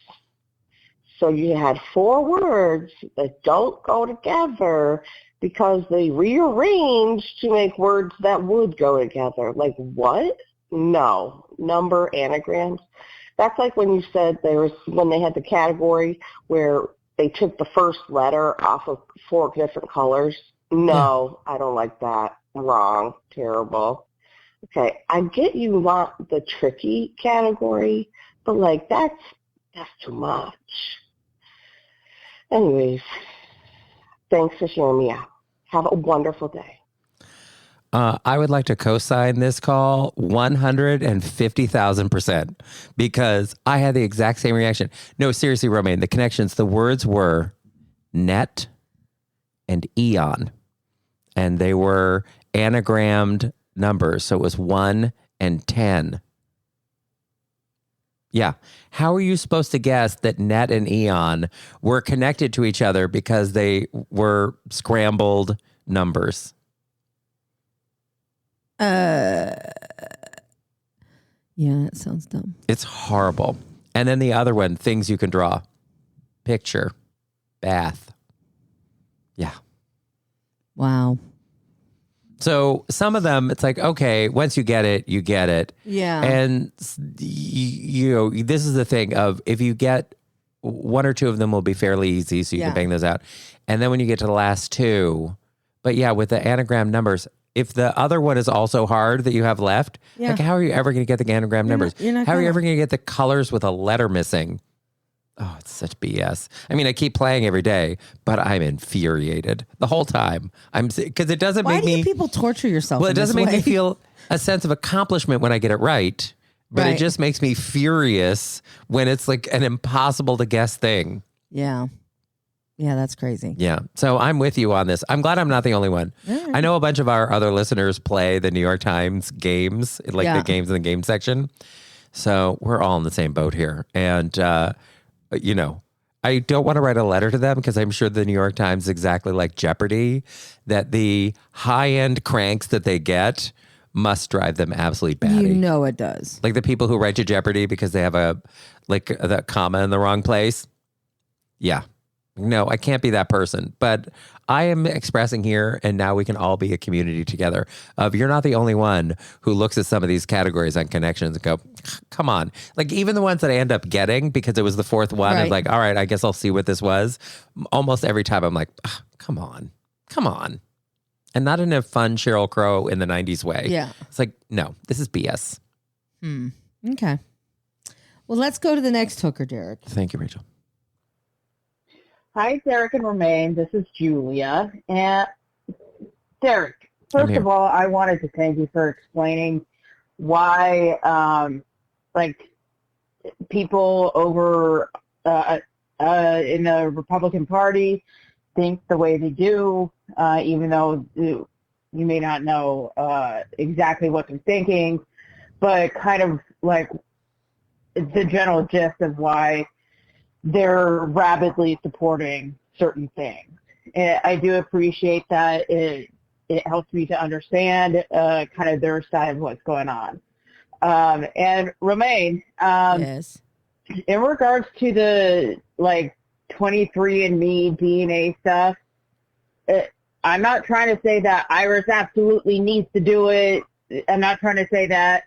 G: So you had 4 words that don't go together because they rearranged to make words that would go together. Like what? No, number anagrams. That's like when you said when they had the category where they took the first letter off of 4 different colors. No, I don't like that. Wrong. Terrible. Okay, I get you want the tricky category, but that's too much. Anyways, thanks for sharing me out. Have a wonderful day.
B: I would like to co-sign this call 150,000% because I had the exact same reaction. No, seriously, Romaine, the connections, the words were net and eon, and they were anagrammed numbers. So it was 1 and 10. Yeah. How are you supposed to guess that net and eon were connected to each other because they were scrambled numbers?
D: Yeah, it sounds dumb.
B: It's horrible. And then the other one, things you can draw. Picture. Bath. Yeah.
D: Wow.
B: So some of them, it's like, okay, once you get it, you get it.
D: Yeah.
B: And, this is the thing of if you get 1 or 2 of them will be fairly easy, so you can bang those out. And then when you get to the last 2, but yeah, with the anagram numbers, if the other one is also hard that you have left, like how are you ever going to get the anagram numbers? How are you ever going to get the colors with a letter missing? Oh, it's such BS. I mean, I keep playing every day, but I'm infuriated the whole time. Because it doesn't make me...
D: Why do people torture yourself?
B: Well, it doesn't make me feel a sense of accomplishment when I get it right, but it just makes me furious when it's like an impossible to guess thing.
D: Yeah. Yeah, that's crazy.
B: Yeah. So I'm with you on this. I'm glad I'm not the only one. I know a bunch of our other listeners play the New York Times games, like the games in the game section. So we're all in the same boat here. And, I don't want to write a letter to them because I'm sure the New York Times is exactly like Jeopardy, that the high-end cranks that they get must drive them absolutely batty.
D: You know it does.
B: Like the people who write to Jeopardy because they have the comma in the wrong place. Yeah. No, I can't be that person, but I am expressing here, and now we can all be a community together of you're not the only one who looks at some of these categories on connections and go, come on. Like even the ones that I end up getting because it was the 4th one, I'm like, all right, I guess I'll see what this was. Almost every time I'm like, come on. And not in a fun Sheryl Crow in the 90s way.
D: Yeah.
B: It's like, no, this is BS.
D: Okay. Well, let's go to the next hooker, Derek.
B: Thank you, Rachel.
H: Hi, Derek and Romaine. This is Julia. And Derek, first of all, I wanted to thank you for explaining why, people over in the Republican Party think the way they do, even though you may not know exactly what they're thinking, but kind of like the general gist of why they're rabidly supporting certain things. And I do appreciate that. It helps me to understand kind of their side of what's going on. And Romaine,
D: Yes.
H: in regards to the 23andMe DNA stuff, I'm not trying to say that Iris absolutely needs to do it. I'm not trying to say that.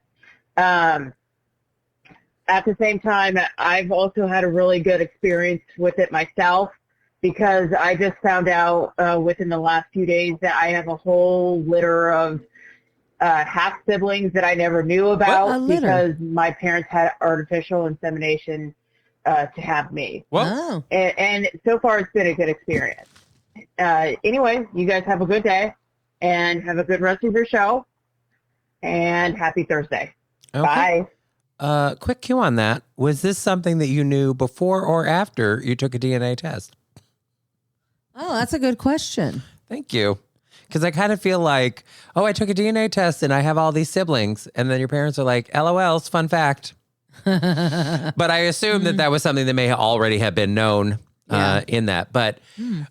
H: At the same time, I've also had a really good experience with it myself, because I just found out within the last few days that I have a whole litter of half-siblings that I never knew about because my parents had artificial insemination to have me.
D: Oh.
H: And so far, it's been a good experience. Anyway, you guys have a good day, and have a good rest of your show, and happy Thursday.
B: Okay.
H: Bye.
B: Quick cue on that. Was this something that you knew before or after you took a DNA test?
D: Oh, that's a good question.
B: Thank you. Because I kind of feel like, I took a DNA test and I have all these siblings. And then your parents are like, LOLs, fun fact. But I assume that was something that may already have been known in that. But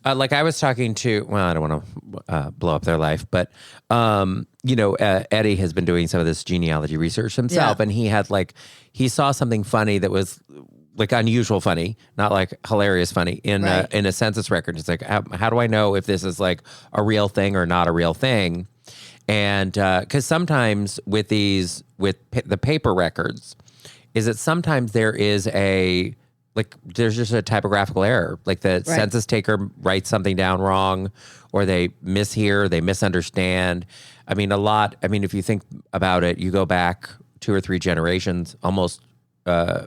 B: I was talking to, I don't want to blow up their life, but, Eddie has been doing some of this genealogy research himself. And he had he saw something funny that was unusual funny, not hilarious funny in a census record. It's how do I know if this is a real thing or not a real thing? And because sometimes with the paper records, is that sometimes there is there's just a typographical error. The census taker writes something down wrong, or they mishear, they misunderstand. If you think about it, you go back 2 or 3 generations, almost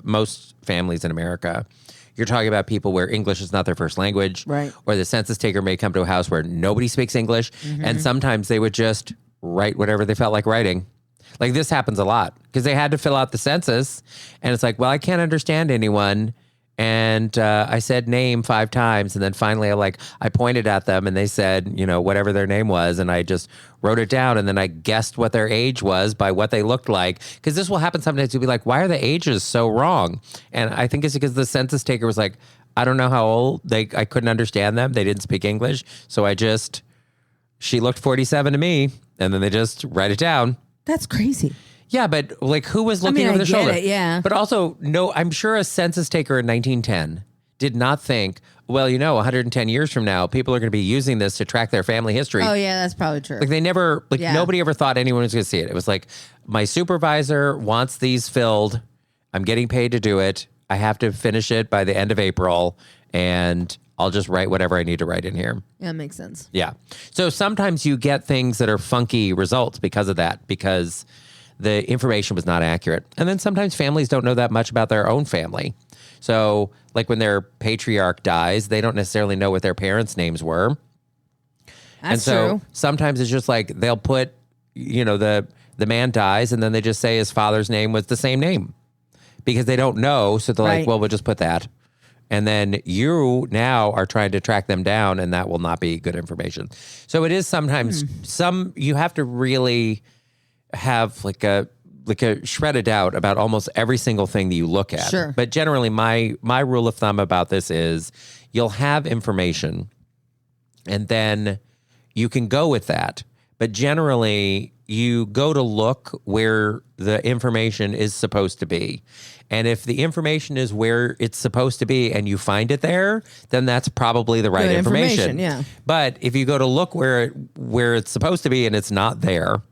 B: most families in America, you're talking about people where English is not their first language,
D: right?
B: Or the census taker may come to a house where nobody speaks English, and sometimes they would just write whatever they felt like writing. This happens a lot because they had to fill out the census, and it's I can't understand anyone. And I said name 5 times, and then finally I pointed at them, and they said, whatever their name was, and I just wrote it down, and then I guessed what their age was by what they looked like. Because this will happen sometimes. You'll be like, why are the ages so wrong? And I think it's because the census taker was like, I don't know how old. I couldn't understand them. They didn't speak English. So she looked 47 to me, and then they just write it down.
D: That's crazy.
B: Yeah, but who was looking over the shoulder?
D: It, yeah.
B: But also, no, I'm sure a census taker in 1910 did not think, 110 years from now, people are going to be using this to track their family history.
D: Oh, yeah, that's probably true.
B: They never, nobody ever thought anyone was going to see it. It was my supervisor wants these filled. I'm getting paid to do it. I have to finish it by the end of April, and I'll just write whatever I need to write in here.
D: Yeah, makes sense.
B: Yeah. So sometimes you get things that are funky results because of that, because the information was not accurate. And then sometimes families don't know that much about their own family. So when their patriarch dies, they don't necessarily know what their parents' names were.
D: That's true.
B: Sometimes it's just they'll put, the man dies, and then they just say his father's name was the same name because they don't know. So they're we'll just put that. And then you now are trying to track them down, and that will not be good information. So it is sometimes you have to really have a shredded out about almost every single thing that you look at.
D: Sure.
B: But generally my rule of thumb about this is you'll have information and then you can go with that. But generally you go to look where the information is supposed to be. And if the information is where it's supposed to be and you find it there, then that's probably the right
D: Good
B: information.
D: Yeah.
B: But if you go to look where it's supposed to be and it's not there,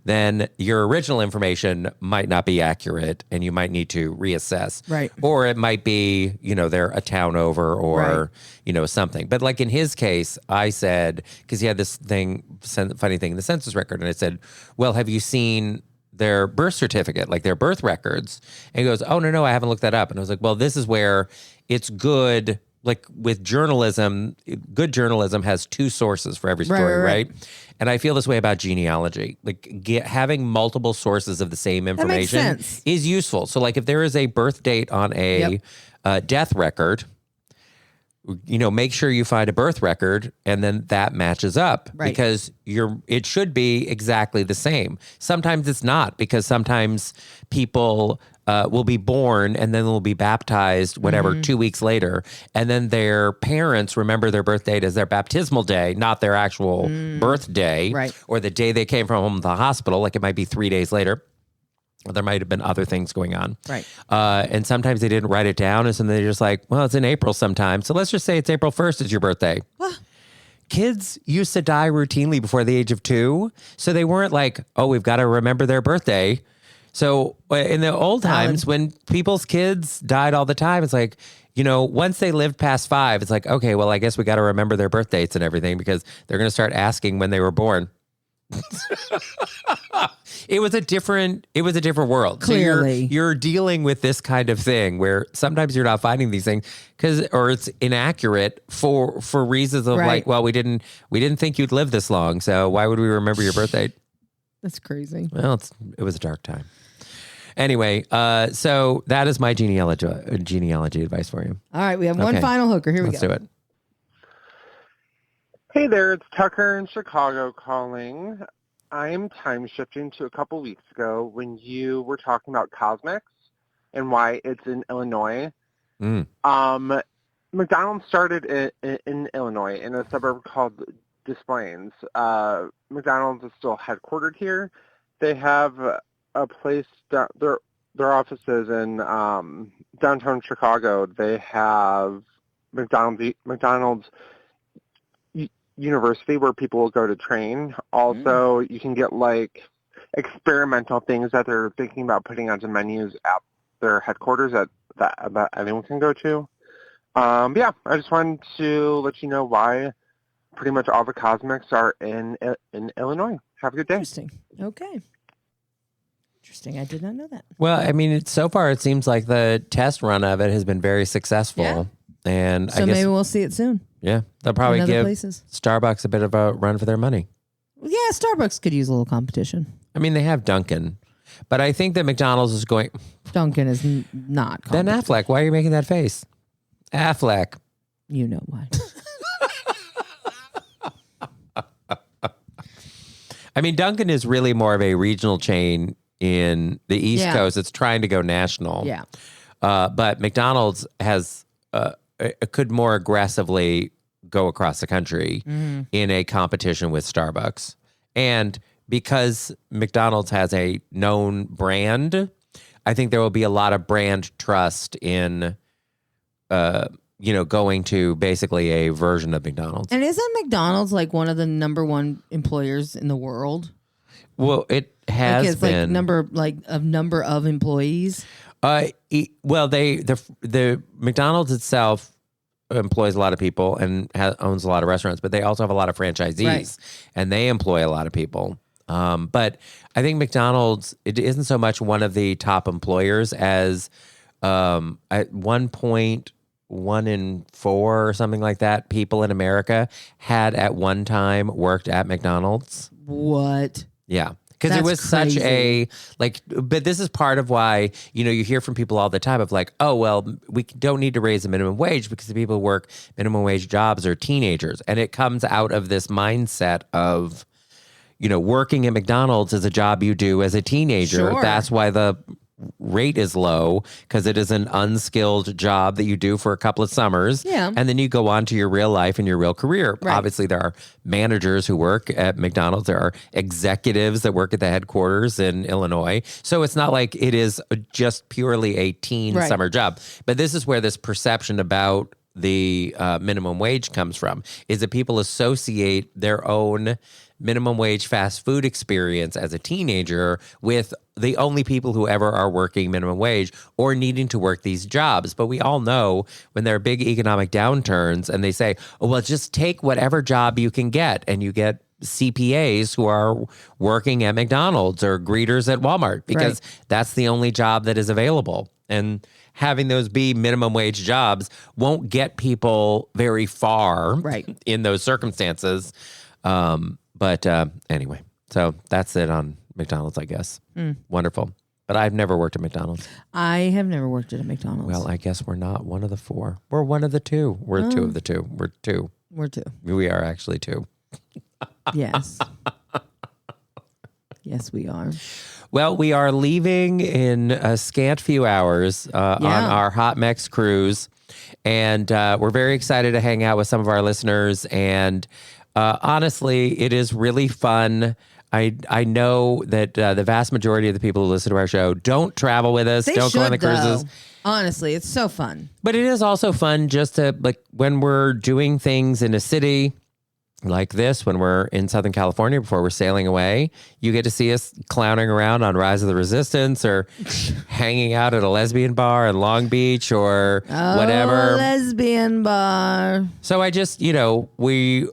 B: then your original information might not be accurate and you might need to reassess.
D: Right.
B: Or it might be, they're a town over or, something. But like in his case, I said, because he had this funny thing in the census record, and I said, well, have you seen their birth certificate, like their birth records? And he goes, oh, no, I haven't looked that up. And I was like, well, this is where it's good. Like with journalism, good journalism has two sources for every story, right? And I feel this way about genealogy. Like having multiple sources of the same information is useful. So like if there is a birth date on a death record, make sure you find a birth record and then that matches up because it should be exactly the same. Sometimes it's not, because sometimes people will be born and then will be baptized, whatever, 2 weeks later. And then their parents remember their birth date as their baptismal day, not their actual birthday or the day they came from the hospital. Like it might be 3 days later. Or there might have been other things going on.
D: Right.
B: And sometimes they didn't write it down. And so they're just like, well, it's in April sometime. So let's just say it's April 1st is your birthday. What? Kids used to die routinely before the age of 2. So they weren't like, oh, we've got to remember their birthday. So in the old times when people's kids died all the time, it's like, once they lived past 5, it's like, okay, well, I guess we got to remember their birth dates and everything because they're going to start asking when they were born. It was a different world.
D: Clearly.
B: So you're dealing with this kind of thing where sometimes you're not finding these things or it's inaccurate for reasons of like, well, we didn't think you'd live this long, so why would we remember your birth date?
D: That's crazy.
B: Well, it was a dark time. Anyway, so that is my genealogy advice for you.
D: All right, we have one final hooker. Here we go.
B: Let's do it.
I: Hey there, it's Tucker in Chicago calling. I'm time shifting to a couple weeks ago when you were talking about Cosmics and why it's in Illinois. McDonald's started in Illinois in a suburb called Des Plaines. McDonald's is still headquartered here. They have a place, their offices in downtown Chicago. They have McDonald's University where people will go to train. Also, you can get like experimental things that they're thinking about putting onto menus at their headquarters that anyone can go to. I just wanted to let you know why pretty much all the Cosmics are in Illinois. Have a good day.
D: Interesting. Okay. Interesting. I did not know that.
B: Well, I mean, so far it seems like the test run of it has been very successful.
D: Yeah.
B: And
D: so
B: I guess
D: maybe we'll see it soon.
B: Yeah, they'll probably give
D: places.
B: Starbucks a bit of a run for their money.
D: Yeah, Starbucks could use a little competition.
B: I mean, they have Dunkin', but I think that McDonald's is going.
D: Dunkin' is not.
B: Ben Affleck, why are you making that face? Affleck.
D: You know why.
B: I mean, Dunkin' is really more of a regional chain in the East Coast. It's trying to go national.
D: Yeah.
B: But McDonald's has could more aggressively go across the country in a competition with Starbucks. And because McDonald's has a known brand, I think there will be a lot of brand trust in, going to basically a version of McDonald's.
D: And isn't McDonald's like one of the number one employers in the world?
B: Well, it has
D: it's
B: been
D: like number of employees.
B: Well, the McDonald's itself employs a lot of people and owns a lot of restaurants, but they also have a lot of franchisees, and they employ a lot of people. But I think McDonald's, it isn't so much one of the top employers as at one point, 1 in 4 or something like that, people in America had at one time worked at McDonald's.
D: What?
B: Yeah. Because it was
D: crazy.
B: such a, but this is part of why, you hear from people all the time of like, oh, well, we don't need to raise the minimum wage because the people who work minimum wage jobs are teenagers. And it comes out of this mindset of, working at McDonald's is a job you do as a teenager.
D: Sure.
B: That's why the rate is low, because it is an unskilled job that you do for a couple of summers.
D: Yeah.
B: And then you go on to your real life and your real career.
D: Right.
B: Obviously, there are managers who work at McDonald's. There are executives that work at the headquarters in Illinois. So it's not like it is just purely a teen summer job. But this is where this perception about the minimum wage comes from, is that people associate their own minimum wage fast food experience as a teenager with the only people who ever are working minimum wage or needing to work these jobs. But we all know when there are big economic downturns and they say, oh, well, just take whatever job you can get, and you get CPAs who are working at McDonald's or greeters at Walmart because that's the only job that is available. And having those be minimum wage jobs won't get people very far in those circumstances. But anyway, so that's it on McDonald's, I guess. Wonderful. But I've never worked at McDonald's.
D: I have never worked at a McDonald's.
B: Well, I guess we're not one of the four. We're one of the two. We're two of the two. We're two.
D: We're two.
B: We are actually two.
D: Yes. Yes, we are.
B: Well, we are leaving in a scant few hours on our Hot Mex cruise. And we're very excited to hang out with some of our listeners. And honestly, it is really fun. I know that the vast majority of the people who listen to our show don't travel with us, don't go on the cruises.
D: Honestly, it's so fun.
B: But it is also fun just to, like, when we're doing things in a city like this, when we're in Southern California before we're sailing away, you get to see us clowning around on Rise of the Resistance or hanging out at a lesbian bar in Long Beach or whatever.
D: Lesbian bar.
B: So I just, we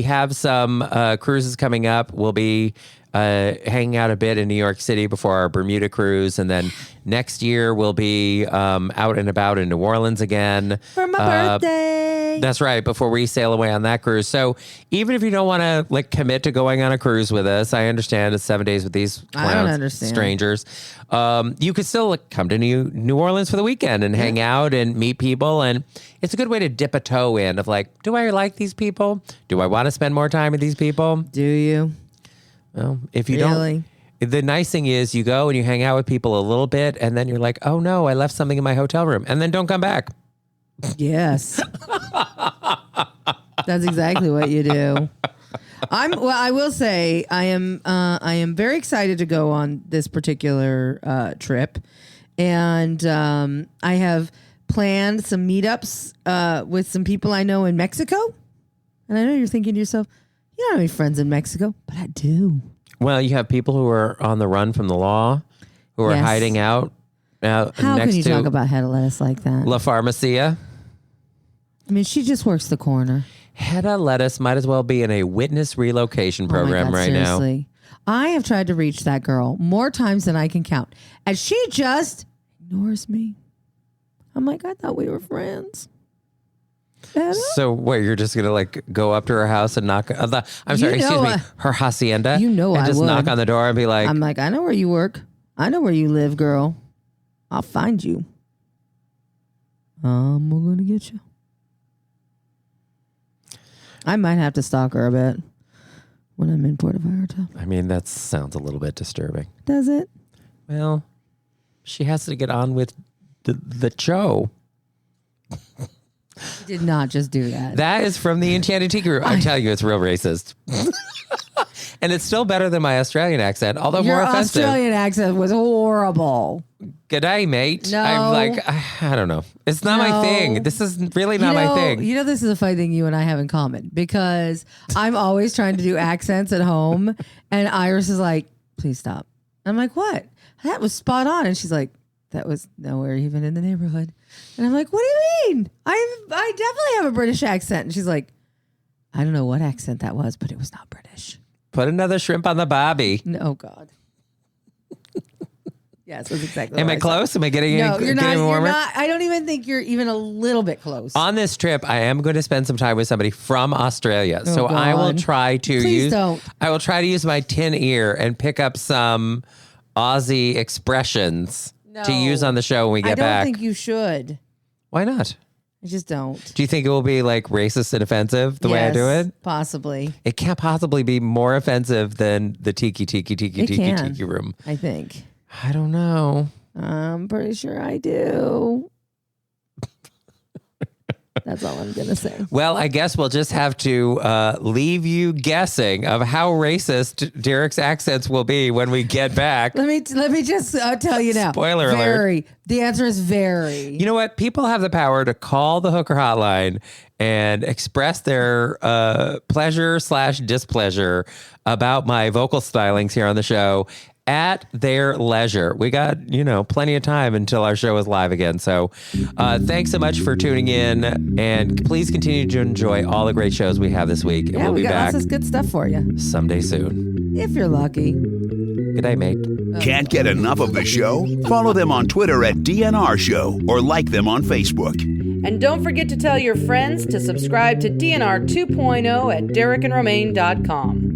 B: have some cruises coming up. We'll be hanging out a bit in New York City before our Bermuda cruise. And then next year we'll be out and about in New Orleans again.
D: For my birthday.
B: That's right, before we sail away on that cruise. So even if you don't want to commit to going on a cruise with us, I understand it's 7 days with these clowns, strangers. You could still come to New Orleans for the weekend and hang out and meet people. And it's a good way to dip a toe in of do I like these people? Do I want to spend more time with these people?
D: Do you?
B: Well, if you don't, the nice thing is you go and you hang out with people a little bit and then you're like, oh no, I left something in my hotel room, and then don't come back.
D: Yes. That's exactly what you do. I will say I am very excited to go on this particular trip. And I have planned some meetups with some people I know in Mexico. And I know you're thinking to yourself, you don't have any friends in Mexico, but I do.
B: Well, you have people who are on the run from the law, who are hiding out.
D: How can you talk about Hedda Lettuce like that?
B: La Farmacia.
D: I mean, she just works the corner.
B: Hedda Lettuce might as well be in a witness relocation program seriously.
D: Now. I have tried to reach that girl more times than I can count, and she just ignores me. I'm like, I thought we were friends. Hedda?
B: So what? You're just gonna go up to her house and knock? Her hacienda. And just knock on the door and be like,
D: I'm like, I know where you work. I know where you live, girl. I'll find you. I'm gonna get you. I might have to stalk her a bit when I'm in Puerto Vallarta.
B: I mean, that sounds a little bit disturbing.
D: Does it?
B: Well, she has to get on with the show.
D: She did not just do that.
B: That is from the Enchanted Tiki Room. I tell you, it's real racist. And it's still better than my Australian accent, although more offensive.
D: Your Australian accent was horrible.
B: G'day, mate.
D: No.
B: I'm I don't know. It's not my thing. This is really not my thing.
D: You know, this is a funny thing you and I have in common because I'm always trying to do accents at home, and Iris is like, please stop. I'm like, what? That was spot on. And she's like, that was nowhere even in the neighborhood. And I'm like, what do you mean? I definitely have a British accent. And she's like, I don't know what accent that was, but it was not British.
B: Put another shrimp on the barbie.
D: No, God. Yes, that's exactly.
B: Am I close? Am I getting
D: No, you're not.
B: warmer?
D: You're not. I don't even think you're even a little bit close.
B: On this trip, I am going to spend some time with somebody from Australia. So I will try to I will try to use my tin ear and pick up some Aussie expressions to use on the show when we get back.
D: I don't think you should.
B: Why not?
D: I just don't.
B: Do you think it will be racist and offensive the way I do it?
D: Possibly.
B: It can't possibly be more offensive than the tiki room.
D: I think.
B: I don't know.
D: I'm pretty sure I do. That's all I'm going to say.
B: Well, I guess we'll just have to leave you guessing of how racist Derek's accents will be when we get back.
D: Let me just tell you now.
B: Spoiler alert.
D: Very. The answer is very.
B: You know what? People have the power to call the Hooker Hotline and express their pleasure/displeasure about my vocal stylings here on the show at their leisure. We got, plenty of time until our show is live again. So thanks so much for tuning in, and please continue to enjoy all the great shows we have this week. And
D: Yeah,
B: we'll
D: we
B: be
D: got
B: back
D: lots of good stuff for you.
B: someday soon.
D: If you're lucky.
B: Good day, mate.
A: Can't get enough of the show? Follow them on Twitter at DNR Show or like them on Facebook.
C: And don't forget to tell your friends to subscribe to DNR 2.0 at DerekandRomaine.com.